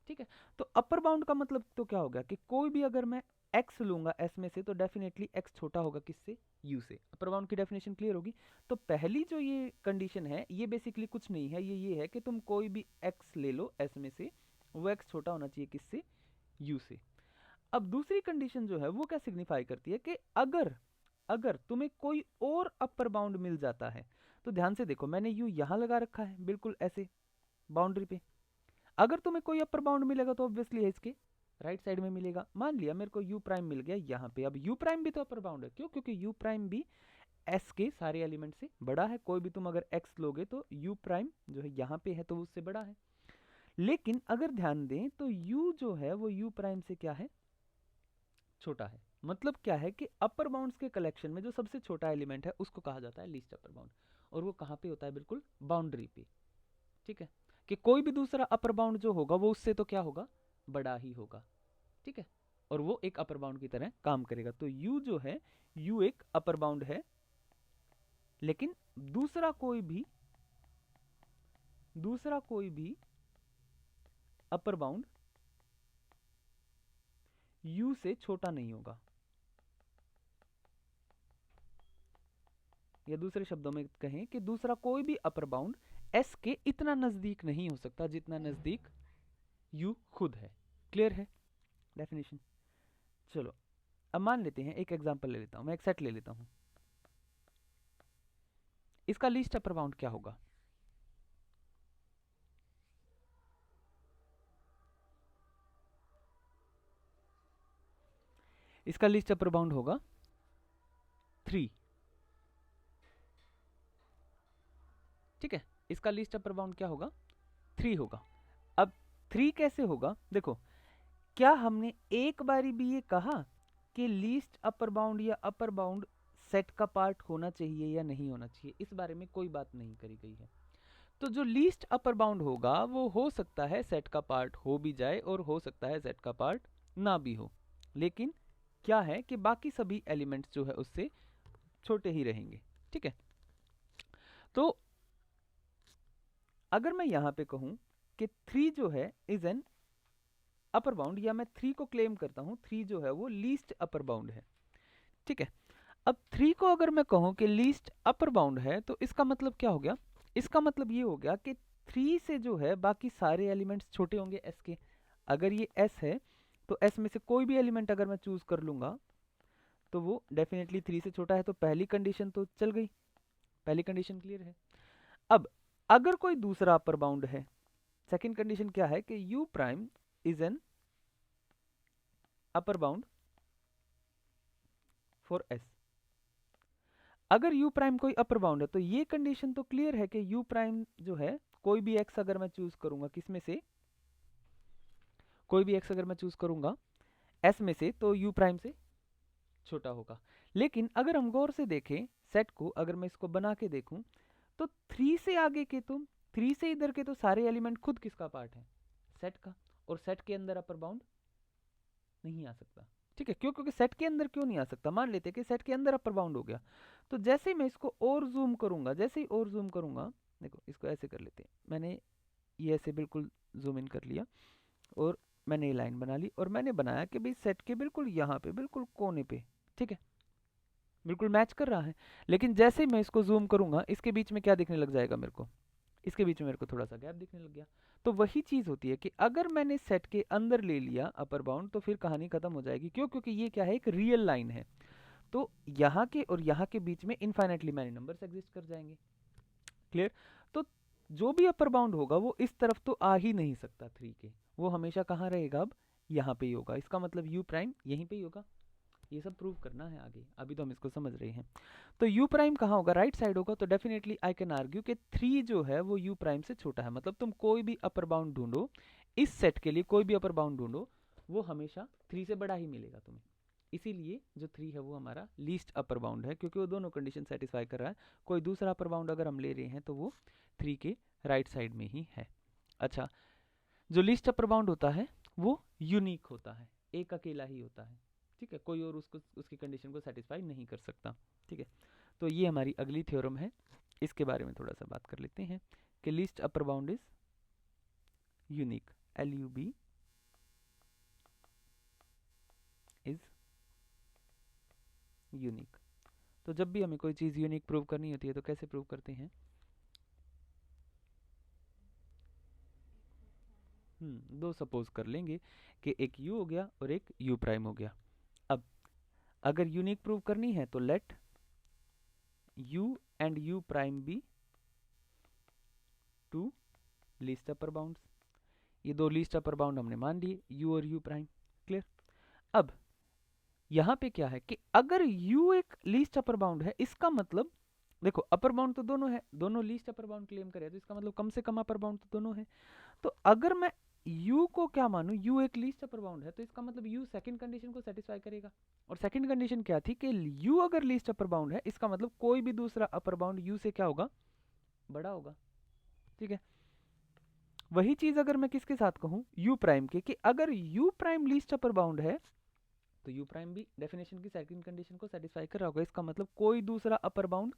ठीक है, तो अपर बाउंड का मतलब तो क्या हो गया कि कोई भी अगर मैं x लूंगा s में से तो डेफिनेटली x छोटा होगा किससे, u से। अपर बाउंड की डेफिनेशन क्लियर होगी। तो पहली जो ये कंडीशन है ये बेसिकली कुछ नहीं है, ये है कि तुम कोई भी x ले लो s में से, वो x छोटा होना चाहिए किससे, u से। अब दूसरी कंडीशन जो है वो क्या सिग्निफाई करती है कि अगर अगर तुम्हें कोई और अपर बाउंड मिल जाता है, तो ध्यान से देखो मैंने यू यहां लगा रखा है बिल्कुल ऐसे बाउंड्री पे। अगर तुम्हें कोई अपर बाउंड मिलेगा तो ऑब्वियसली है इसके राइट साइड में मिलेगा। मान लिया मेरे को यू प्राइम मिल गया यहाँ पे, अब यू प्राइम भी तो अपर बाउंड है, क्यों, क्योंकि यू प्राइम भी एस के सारे एलिमेंट से बड़ा है। कोई भी तुम अगर एक्स लोगे तो यू प्राइम जो है यहाँ पे है तो उससे बड़ा है। लेकिन अगर ध्यान दें तो यू जो है वो यू प्राइम से क्या है, छोटा है। मतलब क्या है कि अपर बाउंड्स के कलेक्शन में जो सबसे छोटा एलिमेंट है उसको कहा जाता है लीस्ट अपर बाउंड। और वो कहाँ पे होता है, बिल्कुल बाउंड्री पे। ठीक है, कि कोई भी दूसरा अपर बाउंड जो होगा वो उससे तो क्या होगा, बड़ा ही होगा। ठीक है, और वो एक अपर बाउंड की तरह काम करेगा। तो u जो है, u एक अपर बाउंड है, लेकिन दूसरा कोई भी अपर बाउंड u से छोटा नहीं होगा। या दूसरे शब्दों में कहें कि दूसरा कोई भी अपर बाउंड s के इतना नजदीक नहीं हो सकता जितना नजदीक u खुद है। क्लियर है डेफिनेशन। चलो अब मान लेते हैं, एक एग्जांपल ले लेता हूं मैं, एक सेट ले लेता हूं। इसका लीस्ट अपर बाउंड क्या होगा, इसका लीस्ट अपर बाउंड होगा 3। ठीक है, इसका लीस्ट अपर बाउंड क्या होगा, 3 होगा। अब 3 कैसे होगा, देखो क्या हमने एक बारी भी ये कहा कि लीस्ट अपर बाउंड या अपर बाउंड सेट का पार्ट होना चाहिए या नहीं होना चाहिए, इस बारे में कोई बात नहीं करी गई है। तो जो लीस्ट अपर बाउंड होगा वो हो सकता है सेट का पार्ट हो भी जाए और हो सकता है सेट का पार्ट ना भी हो, लेकिन क्या है कि बाकी सभी एलिमेंट्स जो है उससे छोटे ही रहेंगे। ठीक है, तो अगर मैं यहां पे कहूं कि 3 जो है इज एन अपर बाउंड, या मैं 3 को क्लेम करता हूं 3 जो है वो लीस्ट अपर बाउंड है। ठीक है, अब 3 को अगर मैं कहूं कि लीस्ट अपर बाउंड है तो इसका मतलब क्या हो गया, इसका मतलब ये हो गया कि 3 से जो है बाकी सारे एलिमेंट्स छोटे होंगे s के। अगर ये s है तो s में से कोई भी एलिमेंट अगर मैं चूज कर लूंगा तो वो डेफिनेटली 3 से छोटा है। तो पहली कंडीशन तो चल गई, पहली कंडीशन क्लियर है। अब अगर कोई दूसरा अपर बाउंड है, सेकंड कंडीशन क्या है कि u prime is an upper bound for s। अगर u प्राइम कोई अपर बाउंड है तो ये कंडीशन तो क्लियर है कि u प्राइम जो है कोई भी x अगर मैं चूज करूंगा, किसमें से, कोई भी x अगर मैं चूज करूंगा s में से, तो u प्राइम से छोटा होगा। लेकिन अगर हम गौर से देखें सेट को, अगर मैं इसको बना के देखूं तो 3 से आगे के तो 3 से इधर के तो सारे एलिमेंट खुद किसका पार्ट है, सेट का। और सेट के अंदर अपर बाउंड नहीं आ सकता। ठीक है, क्यों, क्योंकि सेट के अंदर क्यों नहीं आ सकता, मान लेते कि सेट के अंदर अपर बाउंड हो गया तो जैसे ही मैं इसको और जूम करूंगा, जैसे ही और जूम करूंगा, देखो इसको ऐसे कर लेते हैं, मैंने ये ऐसे बिल्कुल जूम इन कर लिया और मैंने ये लाइन बना ली और मैंने बनाया कि भाई सेट के बिल्कुल यहाँ पे बिल्कुल कोने पे, ठीक है, बिल्कुल मैच कर रहा है। लेकिन जैसे ही मैं इसको जूम करूंगा इसके बीच में क्या दिखने लग जाएगा मेरे को, इसके बीच में मेरे को थोड़ा सा गैप दिखने लग गया। तो वही चीज होती है कि अगर मैंने सेट के अंदर ले लिया अपर बाउंड तो फिर कहानी खत्म हो जाएगी। क्यों, क्योंकि ये क्या है, एक रियल लाइन है। तो यहाँ के और यहाँ के बीच में इनफाइनाइटली मैनी नंबर्स एग्जिस्ट कर जाएंगे। क्लियर। तो जो भी अपर बाउंड होगा वो इस तरफ तो आ ही नहीं सकता 3 के, वो हमेशा कहाँ रहेगा, अब यहाँ पे ही होगा। इसका मतलब यू प्राइम यहीं पे ही होगा। ये सब प्रूव करना है आगे, अभी तो हम इसको समझ रहे हैं। तो यू प्राइम कहाँ होगा, राइट साइड होगा। तो डेफिनेटली आई कैन आर्ग्यू कि 3 जो है वो यू प्राइम से छोटा है। मतलब तुम कोई भी अपर बाउंड ढूंढो, इस सेट के लिए कोई भी अपर बाउंड ढूंढो, वो हमेशा 3 से बड़ा ही मिलेगा तुम्हें। इसीलिए जो 3 है वो हमारा लीस्ट अपर बाउंड है, क्योंकि वो दोनों कंडीशन सेटिस्फाई कर रहा है। कोई दूसरा अपर बाउंड अगर हम ले रहे हैं तो वो 3 के राइट साइड में ही है। अच्छा, जो लीस्ट अपर बाउंड होता है वो यूनिक होता है, एक अकेला ही होता है, ठीक है, कोई और उसको उसकी कंडीशन को सेटिस्फाई नहीं कर सकता, ठीक है। तो ये हमारी अगली थ्योरम है, इसके बारे में थोड़ा सा बात कर लेते हैं कि least upper bound is unique, LUB is unique. तो जब भी हमें कोई चीज़ यूनिक प्रूव करनी होती है तो कैसे प्रूव करते हैं, दो सपोज कर लेंगे कि एक यू हो गया और एक यू प्राइम हो गया। अब अगर यूनिक प्रूव करनी है तो let U and U prime be two least upper bounds. ये दो लीस्ट अपर बाउंड हमने मान लिए, यू और यू प्राइम, क्लियर। अब यहां पे क्या है कि अगर u एक लीस्ट अपर बाउंड है, इसका मतलब देखो अपर बाउंड तो दोनों है, दोनों लीस्ट अपर बाउंड क्लेम करे, तो इसका मतलब कम से कम अपर बाउंड तो दोनों है। तो अगर मैं u को क्या मानूं, u एक लीस्ट अपर बाउंड है, तो इसका मतलब u सेकंड कंडीशन को सेटिस्फाई करेगा। और सेकंड कंडीशन क्या थी कि u अगर लीस्ट अपर बाउंड है, इसका मतलब कोई भी दूसरा अपर बाउंड u से क्या होगा, बड़ा होगा, ठीक है। वही चीज अगर मैं किसके साथ कहूं, u प्राइम के, कि अगर u prime least upper bound है तो u प्राइम भी डेफिनेशन की सेकंड कंडीशन को सेटिस्फाई कर रहा होगा। इसका मतलब कोई दूसरा अपर बाउंड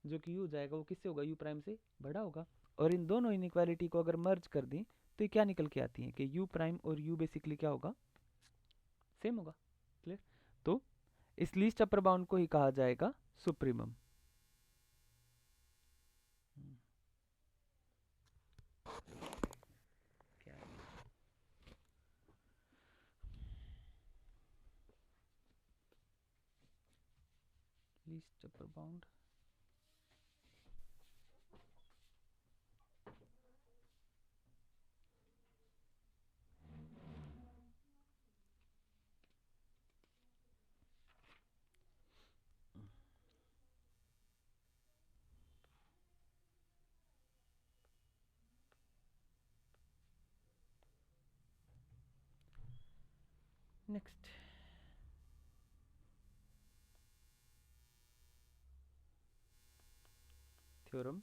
जो कि u हो जाएगा वो किससे होगा, u प्राइम से बड़ा होगा। और इन दोनों इनइक्वालिटी को अगर मर्ज कर दें तो ये क्या निकल के आती है कि u प्राइम और u बेसिकली क्या होगा, सेम होगा, क्लियर। तो इस लीस्ट अपर बाउंड को ही कहा जाएगा supremum. Least upper bound next theorem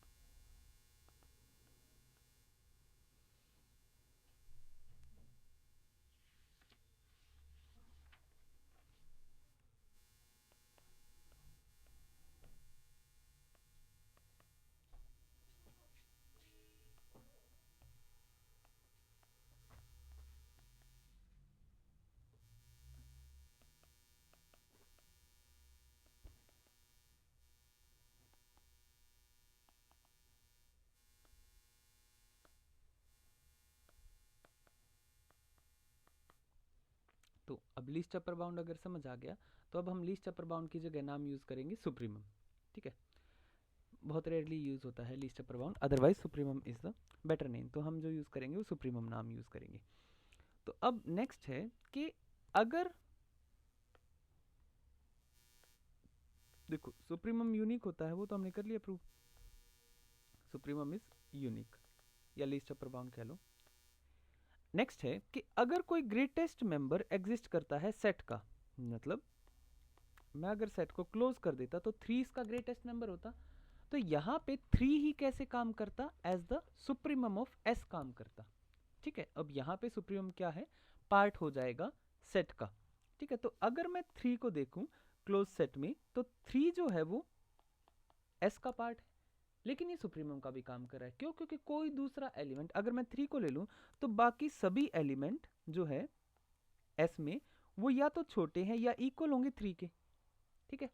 तो अब लीस्ट अपर बाउंड अगर समझ आ गया तो अब हम लीस्ट अपर बाउंड की जगह नाम यूज करेंगे सुप्रीमम, ठीक है। बहुत रेयरली यूज होता है least upper bound, otherwise supremum is the better name. तो हम जो यूज करेंगे वो सुप्रीमम नाम यूज करेंगे। तो अब नेक्स्ट है कि अगर देखो सुप्रीमम यूनिक होता है, वो तो हमने कर लिया प्रूव, सुप्रीमम इज यूनिक या लीस्ट अपर बाउंड कह लो। नेक्स्ट है कि अगर कोई ग्रेटेस्ट मेंबर एग्जिस्ट करता है सेट का, मतलब मैं अगर सेट को क्लोज कर देता तो 3 इसका ग्रेटेस्ट मेंबर होता, तो यहाँ पे 3 ही कैसे काम करता, as the supremum of S काम करता, ठीक है। अब यहाँ पे सुप्रीमम क्या है, पार्ट हो जाएगा सेट का, ठीक है। तो अगर मैं 3 को देखूं क्लोज सेट में तो 3 जो है वो S का पार्ट है, लेकिन ये सुप्रीमम का भी काम कर रहा है। क्यों, क्योंकि कोई दूसरा एलिमेंट अगर मैं 3 को ले लूं तो बाकी सभी एलिमेंट जो है S में वो या तो छोटे हैं या इक्वल होंगे 3 के, ठीक है।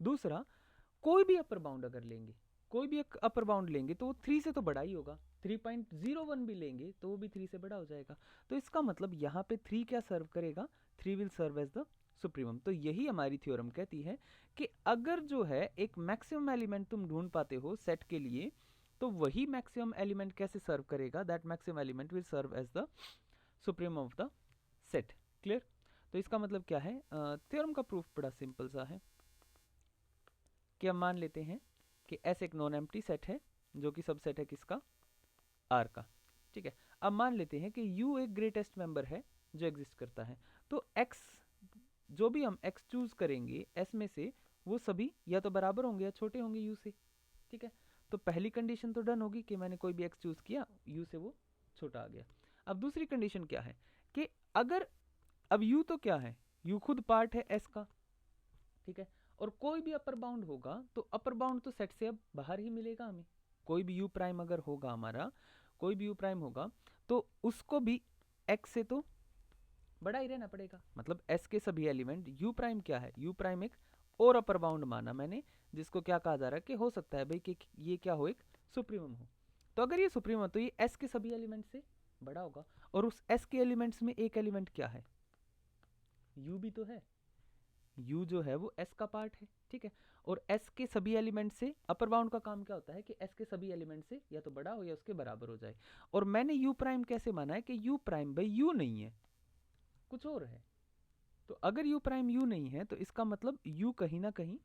दूसरा, कोई भी अपर बाउंड अगर लेंगे, कोई भी एक अपर बाउंड लेंगे तो वो 3 से तो बड़ा ही होगा, 3.01 भी लेंगे तो वो भी 3 से बड़ा हो जाएगा। तो इसका मतलब यहाँ पे 3 क्या सर्व करेगा, 3 will serve as the supremum. तो यही हमारी थ्योरम कहती है कि अगर जो है एक मैक्सिमम एलिमेंट तुम ढूंढ पाते हो सेट के लिए, तो वही मैक्सिमम एलिमेंट कैसे सर्व करेगा, that maximum element will serve as the supremum of the set. Clear? तो इसका मतलब क्या है, थ्योरम का प्रूफ बड़ा सिंपल सा है कि हम मान लेते हैं कि S एक नॉन एम्प्टी सेट है जो कि सबसेट है किसका, R का। ठीक है, अब मान लेते हैं कि U एक ग्रेटेस्ट मेंबर है जो एग्जिस्ट करता है, तो X जो भी हम X चूज करेंगे S में से, वो सभी या तो बराबर होंगे या छोटे होंगे U से। ठीक है, तो पहली कंडीशन तो डन होगी कि मैंने कोई भी X चूज किया, U से वो छोटा आ गया। अब दूसरी कंडीशन क्या है कि अगर, अब U तो क्या है, U खुद पार्ट है S का। ठीक है, और कोई भी अपर बाउंड होगा तो अपर बाउंड तो सेट से अब बाहर ही मिलेगा हमें। कोई भी U प्राइम अगर होगा हमारा, कोई भी U प्राइम होगा तो उसको भी X से तो बड़ा ही रहना पड़ेगा। मतलब S के सभी एलिमेंट, U प्राइम क्या है, U प्राइम एक और अपर बाउंड माना मैंने, जिसको क्या कहा जा रहा है कि हो सकता है भाई कि ये क्या हो, एक सुप्रीमम हो। तो अगर ये सुप्रीमम तो ये S के सभी एलिमेंट से बड़ा होगा, और उस S के एलिमेंट्स में एक एलिमेंट क्या है, U भी तो है। U जो है वो S का पार्ट है। ठीक है, और S के सभी एलिमेंट से अपर बाउंड का काम क्या होता है कि S के सभी एलिमेंट से या तो बड़ा हो या उसके बराबर हो जाए। और मैंने U प्राइम कैसे माना है कि U प्राइम भाई U नहीं है, कुछ और है। तो अगर U प्राइम U नहीं है तो इसका मतलब U कहीं ना कहीं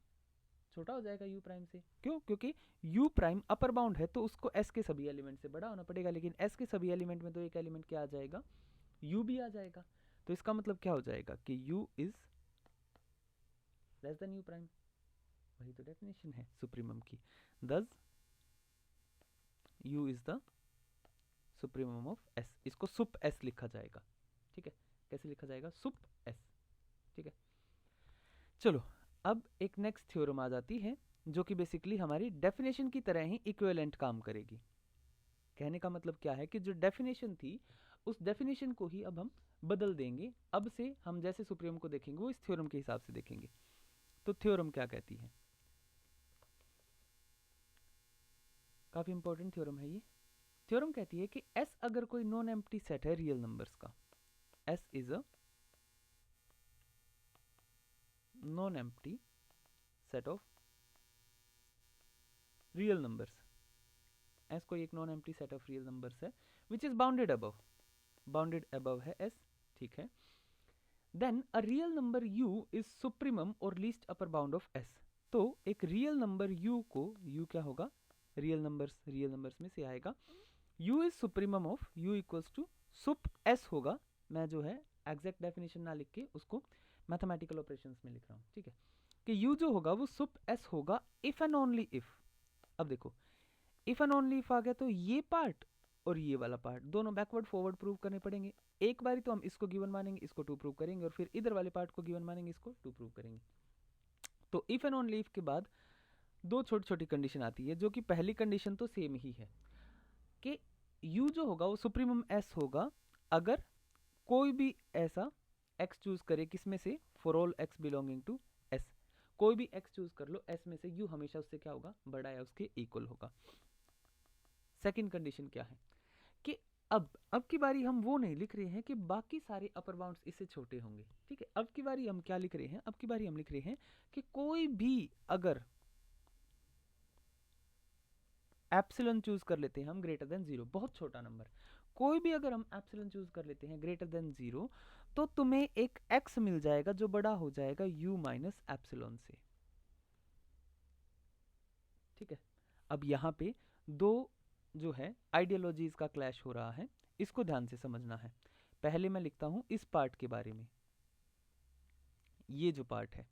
छोटा हो जाएगा U प्राइम से। क्यों? क्योंकि U प्राइम अपर बाउंड है तो उसको S के सभी एलिमेंट से बड़ा होना पड़ेगा, लेकिन S के सभी एलिमेंट में तो एक एलिमेंट क्या आ जाएगा, U भी आ जाएगा। तो इसका मतलब क्या हो जाएगा कि U is less then U prime. वही तो डेफिनेशन है सुप्रीमम की। दस U is the supremum of S। इसको सुप S लिखा जाएगा। ठीक है, कैसे लिखा जाएगा, सुप S। ठीक है, चलो अब एक नेक्स्ट थ्योरम आ जाती है जो कि बेसिकली हमारी डेफिनेशन की तरह ही इक्विवेलेंट काम करेगी। कहने का मतलब क्या है कि जो डेफिनेशन थी उस डेफिनेशन को ही अब हम बदल देंगे। अब से हम जैसे सुप्रीमम को देखेंगे वो इस थ्योरम के हिसाब से देखेंगे। तो थ्योरम क्या कहती है, काफी इंपॉर्टेंट थ्योरम है ये। थ्योरम कहती है कि S अगर कोई नॉन एम्प्टी सेट है रियल नंबर्स का, S is a non empty set of real numbers, S कोई एक non empty set of real numbers है विच इज बाउंडेड अबव है S। ठीक है, then a real number U is supremum और least upper bound of S। तो एक real number U को, U क्या होगा, रियल नंबर्स में से आएगा, U is supremum of, U equals to sup S होगा। मैं जो है एग्जैक्ट डेफिनेशन ना लिख के उसको मैथमेटिकल ऑपरेशंस में लिख रहा हूँ। ठीक है, कि U जो होगा वो सुप S होगा इफ एंड ओनली इफ। अब देखो, इफ एंड ओनली इफ आ गया तो ये पार्ट और ये वाला पार्ट दोनों बैकवर्ड फॉरवर्ड प्रूव करने पड़ेंगे। एक बारी तो हम इसको गिवन मानेंगे, इसको टू प्रूव करेंगे, और फिर इधर वाले पार्ट को गिवन मानेंगे, इसको टू प्रूव करेंगे। तो इफ एंड ओनली इफ के बाद दो छोटी छोटी कंडीशन आती है, जो कि पहली कंडीशन तो सेम ही है कि U जो होगा वो सुप्रीमम S होगा अगर कोई भी ऐसा X चूज करे, किसमें से, for all X belonging to S। कोई भी X चूज कर लो S में से, U हमेशा उससे क्या होगा, बड़ा या उसके इक्वल होगा। सेकंड कंडीशन क्या है कि अब की बारी हम वो नहीं लिख रहे हैं कि बाकी सारे अपर बाउंड्स इससे छोटे होंगे। ठीक है, अब की बारी हम क्या लिख रहे हैं, अब की बारी हम लिख रहे हैं कि कोई भी अगर एप्सिलॉन चूज कर लेते हैं हम ग्रेटर देन 0, बहुत छोटा नंबर, कोई भी अगर हम एप्सिलॉन चूज कर लेते हैं ग्रेटर देन 0, तो तुम्हें एक x मिल जाएगा जो बड़ा हो जाएगा u माइनस एप्सिलॉन से। ठीक है, अब यहाँ पे दो जो है आइडियोलॉजीज का क्लैश हो रहा है, इसको ध्यान से समझना है। पहले मैं लिखता हूं इस पार्ट के बारे में। ये जो पार्ट है,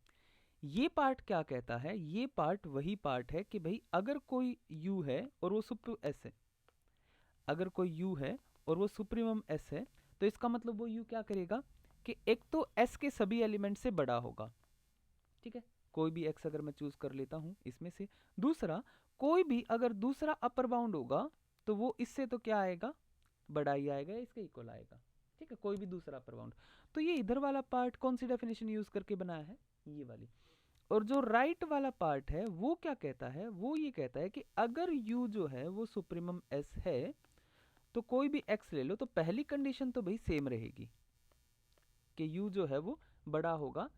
ये पार्ट क्या कहता है, ये पार्ट वही पार्ट है कि भाई अगर कोई u है और वो सुप्रीम s है, अगर कोई u है और वो सुप्रीमम s है, तो इसका मतलब वो u क्या करेगा कि एक तो s के सभी एलिमेंट से बड़ा होगा। ठीक है, कोई भी x अगर मैं चूज कर लेता हूं इसमें से, दूसरा कोई भी अगर दूसरा अपर बाउंड होगा तो वो इससे तो क्या आएगा, बड़ा ही आएगा, इसके इक्वल आएगा। ठीक है, कोई भी दूसरा अपर बाउंड। तो ये इधर वाला पार्ट कौन सी डेफिनेशन यूज करके बनाया है, ये वाली। और जो राइट वाला पार्ट है वो क्या कहता है, वो ये कहता है कि अगर u जो है वो सुप्रीमम s है तो कोई भी x ले लो, तो पहली कंडीशन तो भाई सेम रहेगी कि u जो है वो बड़ा होगा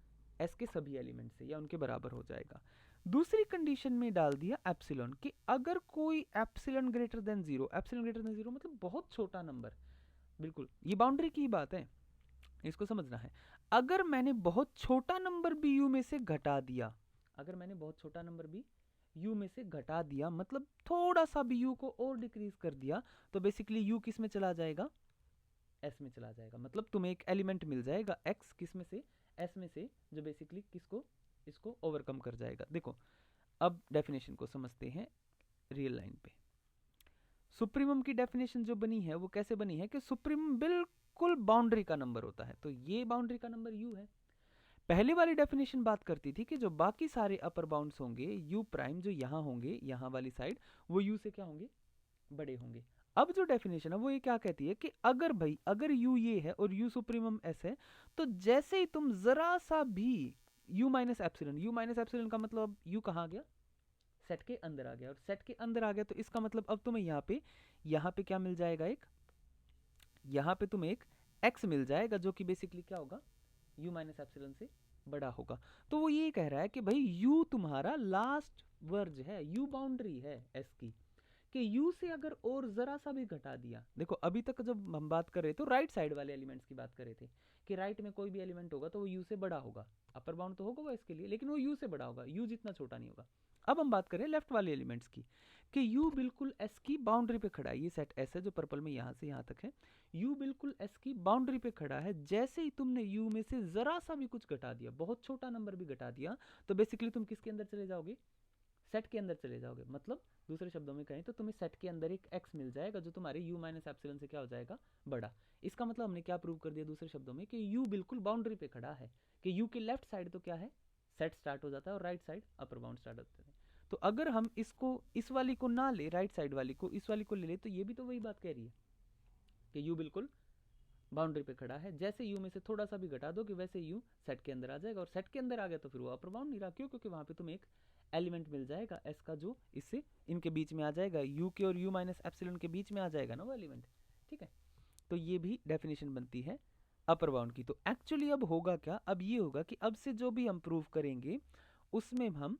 एस के सभी एलिमेंट से या उनके बराबर हो जाएगा। दूसरी कंडीशन में डाल दिया एप्सिलॉन कि अगर कोई epsilon greater than zero, epsilon greater than zero मतलब बहुत छोटा नंबर, बिल्कुल ये बाउंड्री की बात है, इसको समझना है। अगर मैंने बहुत छोटा नंबर भी यू में से घटा दिया, अगर मैंने बहुत छोटा नंबर भी यू में से घटा दिया, मतलब थोड़ा सा भी यू को और डिक्रीज कर दिया, तो बेसिकली यू किस में चला जाएगा, एस में चला जाएगा। मतलब तुम्हें एक एलिमेंट मिल जाएगा एक्स किस में से, एस में से, जो बेसिकली किसको, इसको ओवरकम कर जाएगा। देखो अब डेफिनेशन को समझते हैं रियल लाइन पे। सुप्रीमम की डेफिनेशन जो बनी है वो कैसे बनी है कि सुप्रीमम बिल्कुल बाउंड्री का नंबर होता है, तो ये बाउंड्री का नंबर यू है। पहले वाली डेफिनेशन बात करती थी कि जो बाकी सारे अपर बाउंड्स होंगे यू प्राइम जो यहाँ होंगे, यहाँ वाली साइड, वो यू से क्या होंगे, बड़े होंगे। अब जो डेफिनेशन है वो ये क्या कहती है कि अगर भाई अगर यू ये है और यू सुप्रीमम एस है, तो जैसे ही तुम जरा सा भी you minus epsilon, you minus epsilon का मतलब यू कहाँ आ गया, सेट के अंदर आ गया, और सेट के अंदर आ गया तो इसका मतलब अब तुम्हें यहाँ पे क्या मिल जाएगा, एक यहाँ पे तुम्हें एक एक्स मिल जाएगा जो कि बेसिकली क्या होगा, यू माइनस एप्सिलॉन से बड़ा होगा। तो वो ये कह रहा है कि भाई यू तुम्हारा लास्ट वर्ज है, यू बाउंड्री है एस की, कि यू से अगर और जरा सा भी घटा दिया, देखो अभी तक जब हम बात कर रहे थे तो राइट साइड वाले एलिमेंट्स की बात कर रहे थे कि राइट में कोई भी एलिमेंट होगा तो वो यू से बड़ा होगा, अपर बाउंड तो होगा वो इसके लिए, लेकिन वो यू से बड़ा होगा, यू जितना छोटा नहीं होगा। अब हम बात करें लेफ्ट वाले एलिमेंट्स की कि यू बिल्कुल एस की बाउंड्री पे खड़ा है, ये सेट एस है जो पर्पल में यहाँ से यहाँ तक है, यू बिल्कुल एस की बाउंड्री पे खड़ा है। जैसे ही तुमने यू में से जरा सा भी कुछ घटा दिया, बहुत छोटा नंबर भी घटा दिया, तो बेसिकली तुम किसके अंदर चले जाओगे, सेट के अंदर चले जाओगे। मतलब दूसरे शब्दों में कहें तो तुम्हें सेट के अंदर एक एक्स मिल जाएगा जो तुम्हारे यू माइनस एप्सिलॉन से क्या हो जाएगा, बड़ा। इसका मतलब हमने क्या प्रूव कर दिया दूसरे शब्दों में कि यू बिल्कुल बाउंड्री पे खड़ा है, कि यू के लेफ्ट साइड तो क्या है, सेट स्टार्ट हो जाता है और right side upper bound start होता है। तो अगर हम इसको इस वाली को ना ले, राइट साइड वाली को इस वाली को ले ले, तो ये भी तो वही बात कह रही है कि यू बिल्कुल बाउंड्री पे खड़ा है। जैसे यू में से थोड़ा सा भी घटा दो कि वैसे यू सेट के अंदर आ जाएगा, और सेट के अंदर आ गया तो फिर वो अपर बाउंड नहीं रहा। क्यों, क्योंकि वहां पे तुम्हें एक एलिमेंट मिल जाएगा एस का जो इससे इनके बीच में आ जाएगा, यू के और यू माइनस एप्सिलॉन के बीच में आ जाएगा ना वो एलिमेंट, ठीक है। तो ये भी डेफिनेशन बनती है अपर बाउंड की। तो एक्चुअली अब होगा क्या, अब ये होगा कि अब से जो भी हम प्रूव करेंगे उसमें हम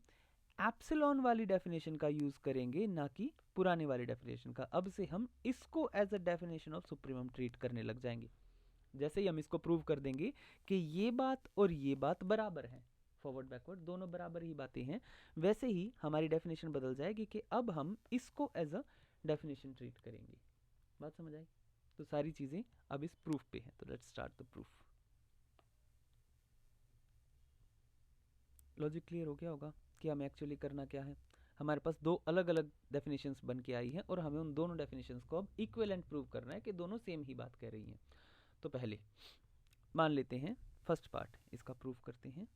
एप्सिलॉन वाली डेफिनेशन का यूज करेंगे, ना कि पुराने वाली डेफिनेशन का। अब से हम इसको as a definition of supremum treat करने लग जाएंगे। जैसे ही हम इसको प्रूव कर देंगे कि ये बात और ये बात बराबर है, फॉरवर्ड बैकवर्ड दोनों बराबर ही बातें हैं, वैसे ही हमारी डेफिनेशन बदल जाएगी कि अब हम इसको एज अ डेफिनेशन ट्रीट करेंगे। बात समझ आई? तो सारी चीजें अब इस प्रूफ पे है, तो let's start the proof. Logic clear हो गया होगा कि हमें एक्चुअली करना क्या है। हमारे पास दो अलग अलग डेफिनेशंस बन के आई हैं और हमें उन दोनों डेफिनेशंस को अब इक्विवेलेंट प्रूव करना है कि दोनों सेम ही बात कह रही हैं। तो पहले मान लेते हैं फर्स्ट पार्ट, इसका प्रूफ करते हैं।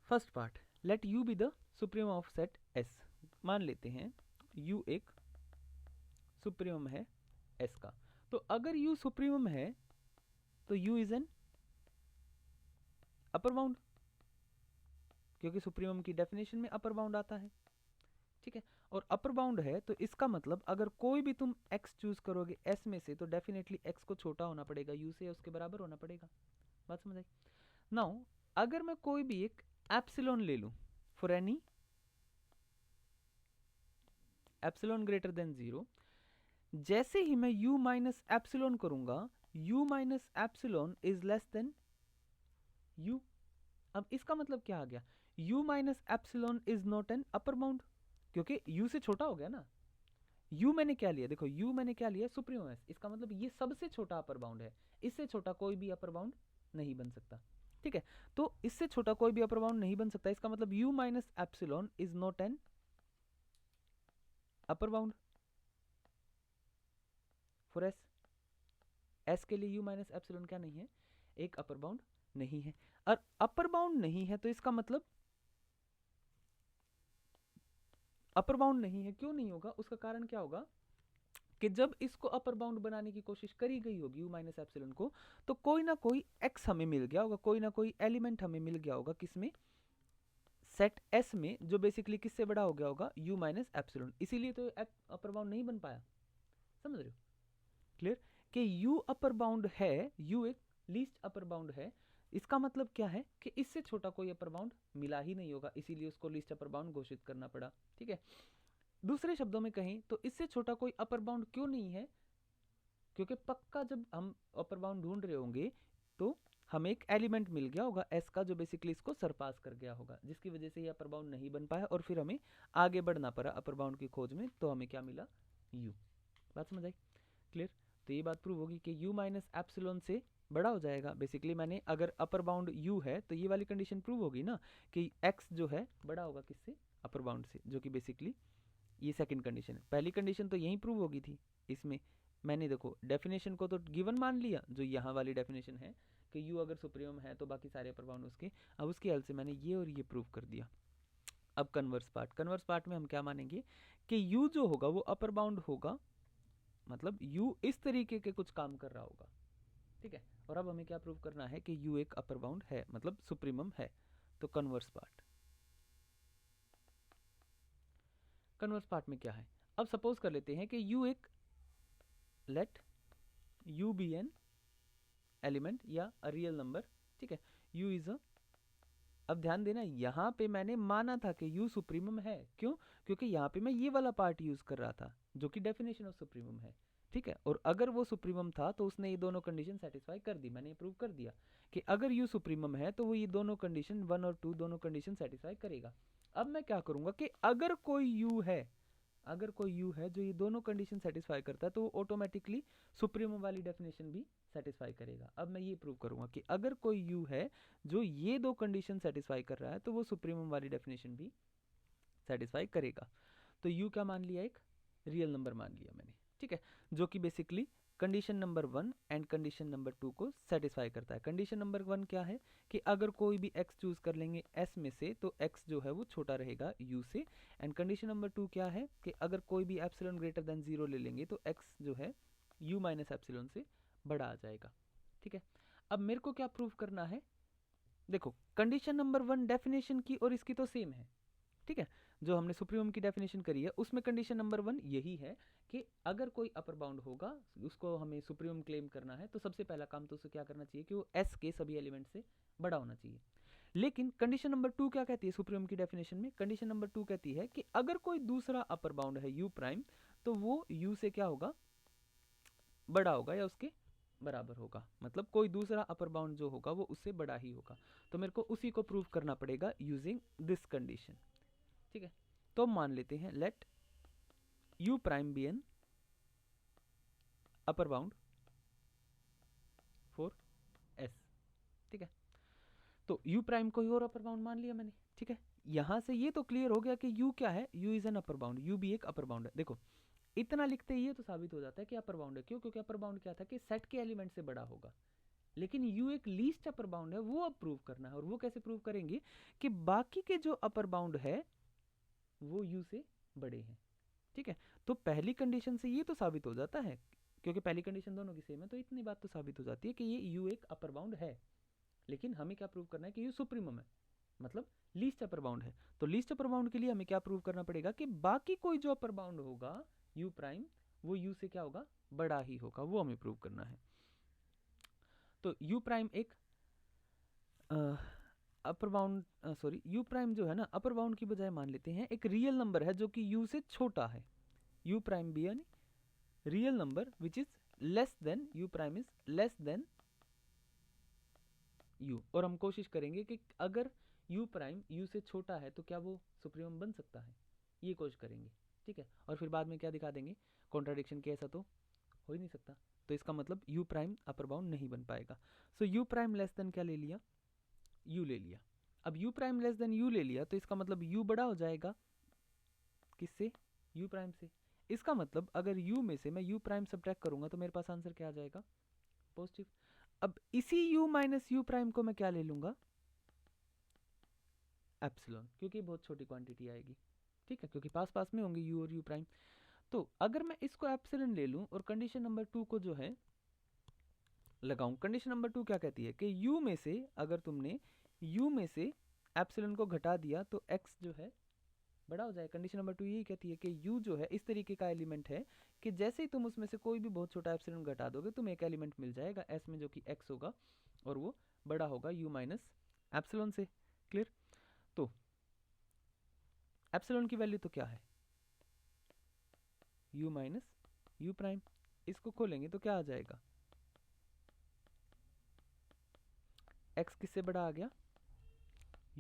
First part, let you be the supremum of set S. मान लेते हैं यू एक सुप्रीमम है एस का। तो अगर यू सुप्रीमम है तो you is an upper bound, क्योंकि सुप्रीमम की डेफिनेशन में अपर बाउंड आता है, ठीक है। और अपर बाउंड है तो इसका मतलब अगर कोई भी तुम x चूज करोगे s में से, तो डेफिनेटली x को छोटा होना पड़ेगा u से, उसके बराबर होना पड़ेगा। बात समझ आई? नाउ अगर मैं कोई भी एक एप्सिलॉन ले लूं for any epsilon greater than 0, जैसे ही मैं u माइनस एप्सिलॉन करूंगा, u minus epsilon is less then u। अब इसका मतलब क्या आ गया, u minus epsilon is not an upper bound, क्योंकि u से छोटा हो गया ना। u मैंने क्या लिया, देखो u मैंने क्या लिया, सुप्रीमम एस, इसका मतलब ये सबसे छोटा अपर बाउंड है, इससे छोटा कोई भी अपर बाउंड नहीं बन सकता, ठीक है। तो इससे छोटा कोई भी अपर बाउंड नहीं बन सकता, इसका मतलब u minus epsilon is not an upper bound for S. S के लिए u माइनस एप्सिलॉन क्या नहीं है, एक अपर बाउंड नहीं है। और अपर बाउंड नहीं है तो इसका मतलब अपर बाउंड नहीं है, क्यों नहीं होगा, उसका कारण क्या होगा कि जब इसको अपर बाउंड बनाने की कोशिश करी गई होगी u माइनस एप्सिलॉन को, तो कोई ना कोई x हमें मिल गया होगा, कोई ना कोई एलिमेंट हमें मिल गया होगा, किसमें, सेट s में, जो बेसिकली किससे बड़ा हो गया होगा, u माइनस एप्सिलॉन। इसीलिए तो अपर बाउंड नहीं बन पाया, समझ रहे हो? क्लियर? कि u अपर बाउंड है, u एक लीस्ट अपर बाउंड है, इसका मतलब क्या है कि इससे छोटा कोई अपर बाउंड मिला ही नहीं होगा, इसीलिए उसको लीस्ट अपर बाउंड घोषित करना पड़ा। ठीक है, दूसरे शब्दों में कहें तो इससे छोटा कोई अपर बाउंड क्यों नहीं है? क्योंकि पक्का जब हम अपर बाउंड ढूंढ रहे होंगे तो हमें एक एलिमेंट मिल गया होगा s का, जो बेसिकली इसको सरपास कर गया होगा, जिसकी वजह से ये अपर बाउंड नहीं बन पाया और फिर हमें आगे बढ़ना पड़ा अपर बाउंड की खोज में। तो हमें क्या मिला? u। बात समझ आई? क्लियर? तो ये बात प्रूव होगी कि u माइनस एप्सिलॉन से बड़ा हो जाएगा। बेसिकली मैंने अगर अपर बाउंड u है तो ये वाली कंडीशन प्रूव होगी ना कि x जो है बड़ा होगा किससे? अपर बाउंड से, जो कि बेसिकली ये सेकंड कंडीशन है। पहली कंडीशन तो यही प्रूव होगी थी। इसमें मैंने देखो डेफिनेशन को तो गिवन मान लिया, जो यहाँ वाली डेफिनेशन है कि u अगर सुप्रीम है तो बाकी सारे अपर बाउंड उसके। अब उसकी हेल्प से मैंने ये और ये प्रूव कर दिया। अब कन्वर्स पार्ट में हम क्या मानेंगे कि u जो होगा वो अपर बाउंड होगा, मतलब u इस तरीके के कुछ काम कर रहा होगा। ठीक है, और अब हमें क्या प्रूव करना है कि u एक अपर बाउंड है, मतलब सुप्रीमम है। तो कन्वर्स पार्ट में क्या है? अब सपोज कर लेते हैं कि u एक, let u be an element या अ रियल नंबर। ठीक है, u इज अ, अब ध्यान देना यहाँ पे मैंने माना था कि u सुप्रीमम है। क्यों? क्योंकि यहाँ पे मैं ये वाला पार्ट यूज कर रहा था जो कि डेफिनेशन ऑफ सुप्रीमम है। ठीक है, और अगर वो सुप्रीमम था तो उसने ये दोनों कंडीशन सेटिस्फाई कर दी। मैंने ये प्रूव कर दिया कि अगर u सुप्रीमम है तो वो ये दोनों कंडीशन 1 और 2 दोनों कंडीशन सेटिस्फाई करेगा। अब मैं क्या करूंगा कि अगर कोई u है, अगर कोई u है जो ये दोनों कंडीशन सेटिस्फाई करता है तो वो ऑटोमेटिकली सुप्रीमम वाली डेफिनेशन भी सेटिस्फाई करेगा। अब मैं ये प्रूव करूंगा कि अगर कोई u है जो ये दो कंडीशन सेटिस्फाई कर रहा है तो वो सुप्रीमम वाली डेफिनेशन भी सेटिस्फाई करेगा। तो u क्या मान लिया? एक रियल नंबर मान लिया मैंने। ठीक है, जो कि basically condition number 1 and condition number 2 को सेटिस्फाई करता है। कंडीशन नंबर 1 क्या है कि अगर कोई भी x चूज कर लेंगे s में से तो x जो है वो छोटा रहेगा u से। एंड कंडीशन नंबर 2 क्या है कि अगर कोई भी एप्सिलॉन ग्रेटर देन 0 ले लेंगे तो x जो है u माइनस एप्सिलॉन से बड़ा आ जाएगा। ठीक है, अब मेरे को क्या प्रूव करना है? देखो कंडीशन नंबर 1 डेफिनेशन की और इसकी तो सेम है। ठीक है, जो हमने सुप्रीमम की डेफिनेशन करी है उसमें कंडीशन नंबर 1 यही है कि अगर कोई अपर बाउंड होगा उसको हमें सुप्रीमम क्लेम करना है तो सबसे पहला काम तो उसे क्या करना चाहिए कि वो s के सभी एलिमेंट से बड़ा होना चाहिए। लेकिन कंडीशन नंबर 2 क्या कहती है सुप्रीमम की डेफिनेशन में? कंडीशन नंबर 2 कहती है कि अगर कोई दूसरा अपर बाउंड है u प्राइम तो वो u से क्या होगा? बड़ा होगा या उसके बराबर होगा। मतलब कोई दूसरा अपर बाउंड जो होगा वो उससे बड़ा ही होगा। तो मेरे को उसी को प्रूव करना पड़ेगा यूजिंग दिस कंडीशन। ठीक है, तो मान लेते हैं let u prime be an upper bound for s। ठीक है, तो u प्राइम को ही और अपर बाउंड मान लिया मैंने। ठीक है, यहां से ये तो क्लियर हो गया कि u क्या है? u is an upper bound, u भी एक अपर बाउंड है। देखो इतना लिखते ही ये तो साबित हो जाता है कि अपर बाउंड है। क्यों? क्योंकि अपर बाउंड क्या था कि सेट के एलिमेंट से बड़ा होगा। लेकिन u एक लीस्ट अपर बाउंड है, वो अब प्रूव करना है। और वो कैसे प्रूव करेंगे? कि बाकी के जो अपर बाउंड है वो u से बड़े हैं। ठीक है, तो पहली कंडीशन से ये तो साबित हो जाता है, क्योंकि पहली कंडीशन दोनों की सेम है, तो इतनी बात तो साबित हो जाती है कि ये u एक अपर बाउंड है। लेकिन हमें क्या प्रूव करना है कि u सुप्रीमम है, मतलब लीस्ट अपर बाउंड है। तो लीस्ट अपर बाउंड के लिए हमें क्या प्रूव करना पड़ेगा कि बाकी कोई जो अपर बाउंड होगा u प्राइम वो u से क्या होगा? बड़ा ही होगा। वो हमें प्रूव करना है। तो u प्राइम एक upper bound, sorry u prime जो है ना अपर बाउंड की बजाय मान लेते हैं एक रियल नंबर है जो कि u से छोटा है। u प्राइम बी यानी real number which is less then, u prime is less then u। और हम कोशिश करेंगे कि अगर u प्राइम u से छोटा है तो क्या वो सुप्रीमम बन सकता है, ये कोशिश करेंगे। ठीक है, और फिर बाद में क्या दिखा देंगे? कॉन्ट्राडिक्शन के ऐसा तो हो ही नहीं सकता। तो इसका मतलब u प्राइम अपर बाउंड नहीं बन पाएगा। सो u प्राइम लेस देन क्या ले लिया? u ले लिया। अब u prime less than u ले लिया तो इसका मतलब u बड़ा हो जाएगा किससे? u प्राइम से। इसका मतलब अगर u में से मैं u प्राइम सब्ट्रैक्ट करूंगा तो मेरे पास आंसर क्या आ जाएगा? पॉजिटिव। अब इसी u माइनस u प्राइम को मैं क्या ले लूंगा? एप्सिलॉन, क्योंकि बहुत छोटी क्वांटिटी आएगी। ठीक है, क्योंकि पास पास में होंगे u और u प्राइम। तो अगर मैं इसको एप्सिलॉन ले लूं और कंडीशन नंबर 2 को जो है लगाऊं, कंडीशन नंबर 2 क्या कहती है कि u में से अगर तुमने u में से एप्सिलॉन को घटा दिया तो x जो है बड़ा हो जाएगा। कंडीशन नंबर 2 यही कहती है कि u जो है इस तरीके का एलिमेंट है कि जैसे ही तुम उसमें से कोई भी बहुत छोटा एप्सिलॉन घटा दोगे तुम्हें एक एलिमेंट मिल जाएगा s में जो कि x होगा और वो बड़ा होगा u माइनस एप्सिलॉन से। क्लियर? तो एप्सिलॉन की वैल्यू तो क्या है u माइनस यू प्राइम। इसको खोलेंगे तो क्या आ जाएगा, x किससे बड़ा आ गया,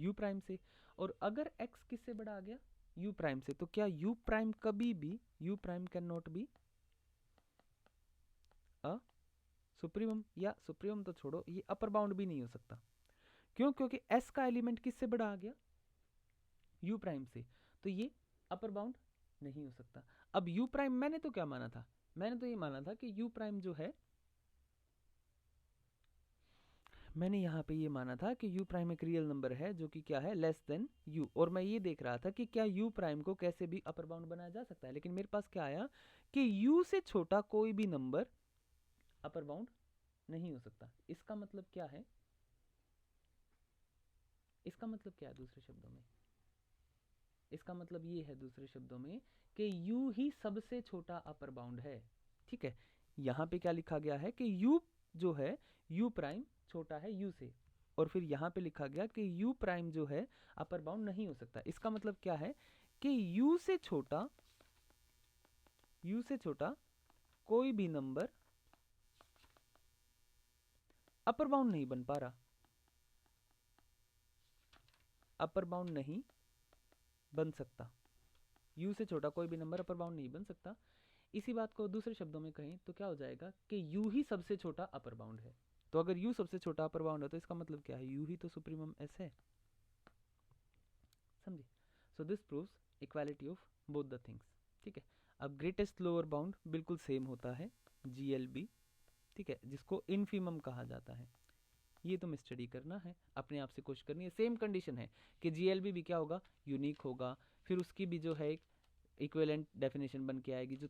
u प्राइम से। और अगर x किससे बड़ा आ गया, u प्राइम से, तो क्या u प्राइम कभी भी, u prime can not be a supremum, या सुप्रीमम तो छोड़ो, ये अपर बाउंड भी नहीं हो सकता। क्यों? क्योंकि s का एलिमेंट किससे बड़ा आ गया, u प्राइम से, तो ये अपर बाउंड नहीं हो सकता। अब u प्राइम मैंने तो क्या माना था, मैंने तो ये माना था कि u प्राइम जो है, मैंने यहाँ पे ये माना था कि u प्राइम एक रियल नंबर है जो कि क्या है, लेस देन u। और मैं ये देख रहा था कि क्या u प्राइम को कैसे भी अपर बाउंड बनाया जा सकता है, लेकिन मेरे पास क्या आया कि u से छोटा कोई भी नंबर अपर बाउंड नहीं हो सकता। इसका मतलब क्या है, इसका मतलब क्या है दूसरे शब्दों में, इसका मतलब ये है दूसरे शब्दों में कि u ही सबसे छोटा अपर बाउंड है। ठीक है, यहाँ पे क्या लिखा गया है कि u जो है u प्राइम छोटा है u से, और फिर यहाँ पे लिखा गया कि u प्राइम जो है अपर बाउंड नहीं हो सकता। इसका मतलब क्या है कि u से छोटा कोई भी नंबर अपर बाउंड नहीं बन पा रहा, अपर बाउंड नहीं बन सकता। u से छोटा कोई भी नंबर अपर बाउंड नहीं बन सकता। इसी बात को दूसरे शब्दों में कहें तो क्या हो जाएगा कि u ही सबसे छोटा अपर बाउंड है। तो अगर u सबसे छोटा अपर बाउंड है तो इसका मतलब क्या है, u ही तो सुप्रीमम s है। समझे? So this proves equality of both the things. ठीक है, अब ग्रेटेस्ट लोअर बाउंड बिल्कुल सेम होता है GLB, ठीक है, जिसको इनफीमम कहा जाता है। ये तुम स्टडी करना है, अपने आप से कोशिश करनी है। सेम कंडीशन है कि GLB भी क्या होगा, यूनिक होगा। फिर उसकी भी जो है एक इक्विवेलेंट डेफिनेशन बन के आएगी जो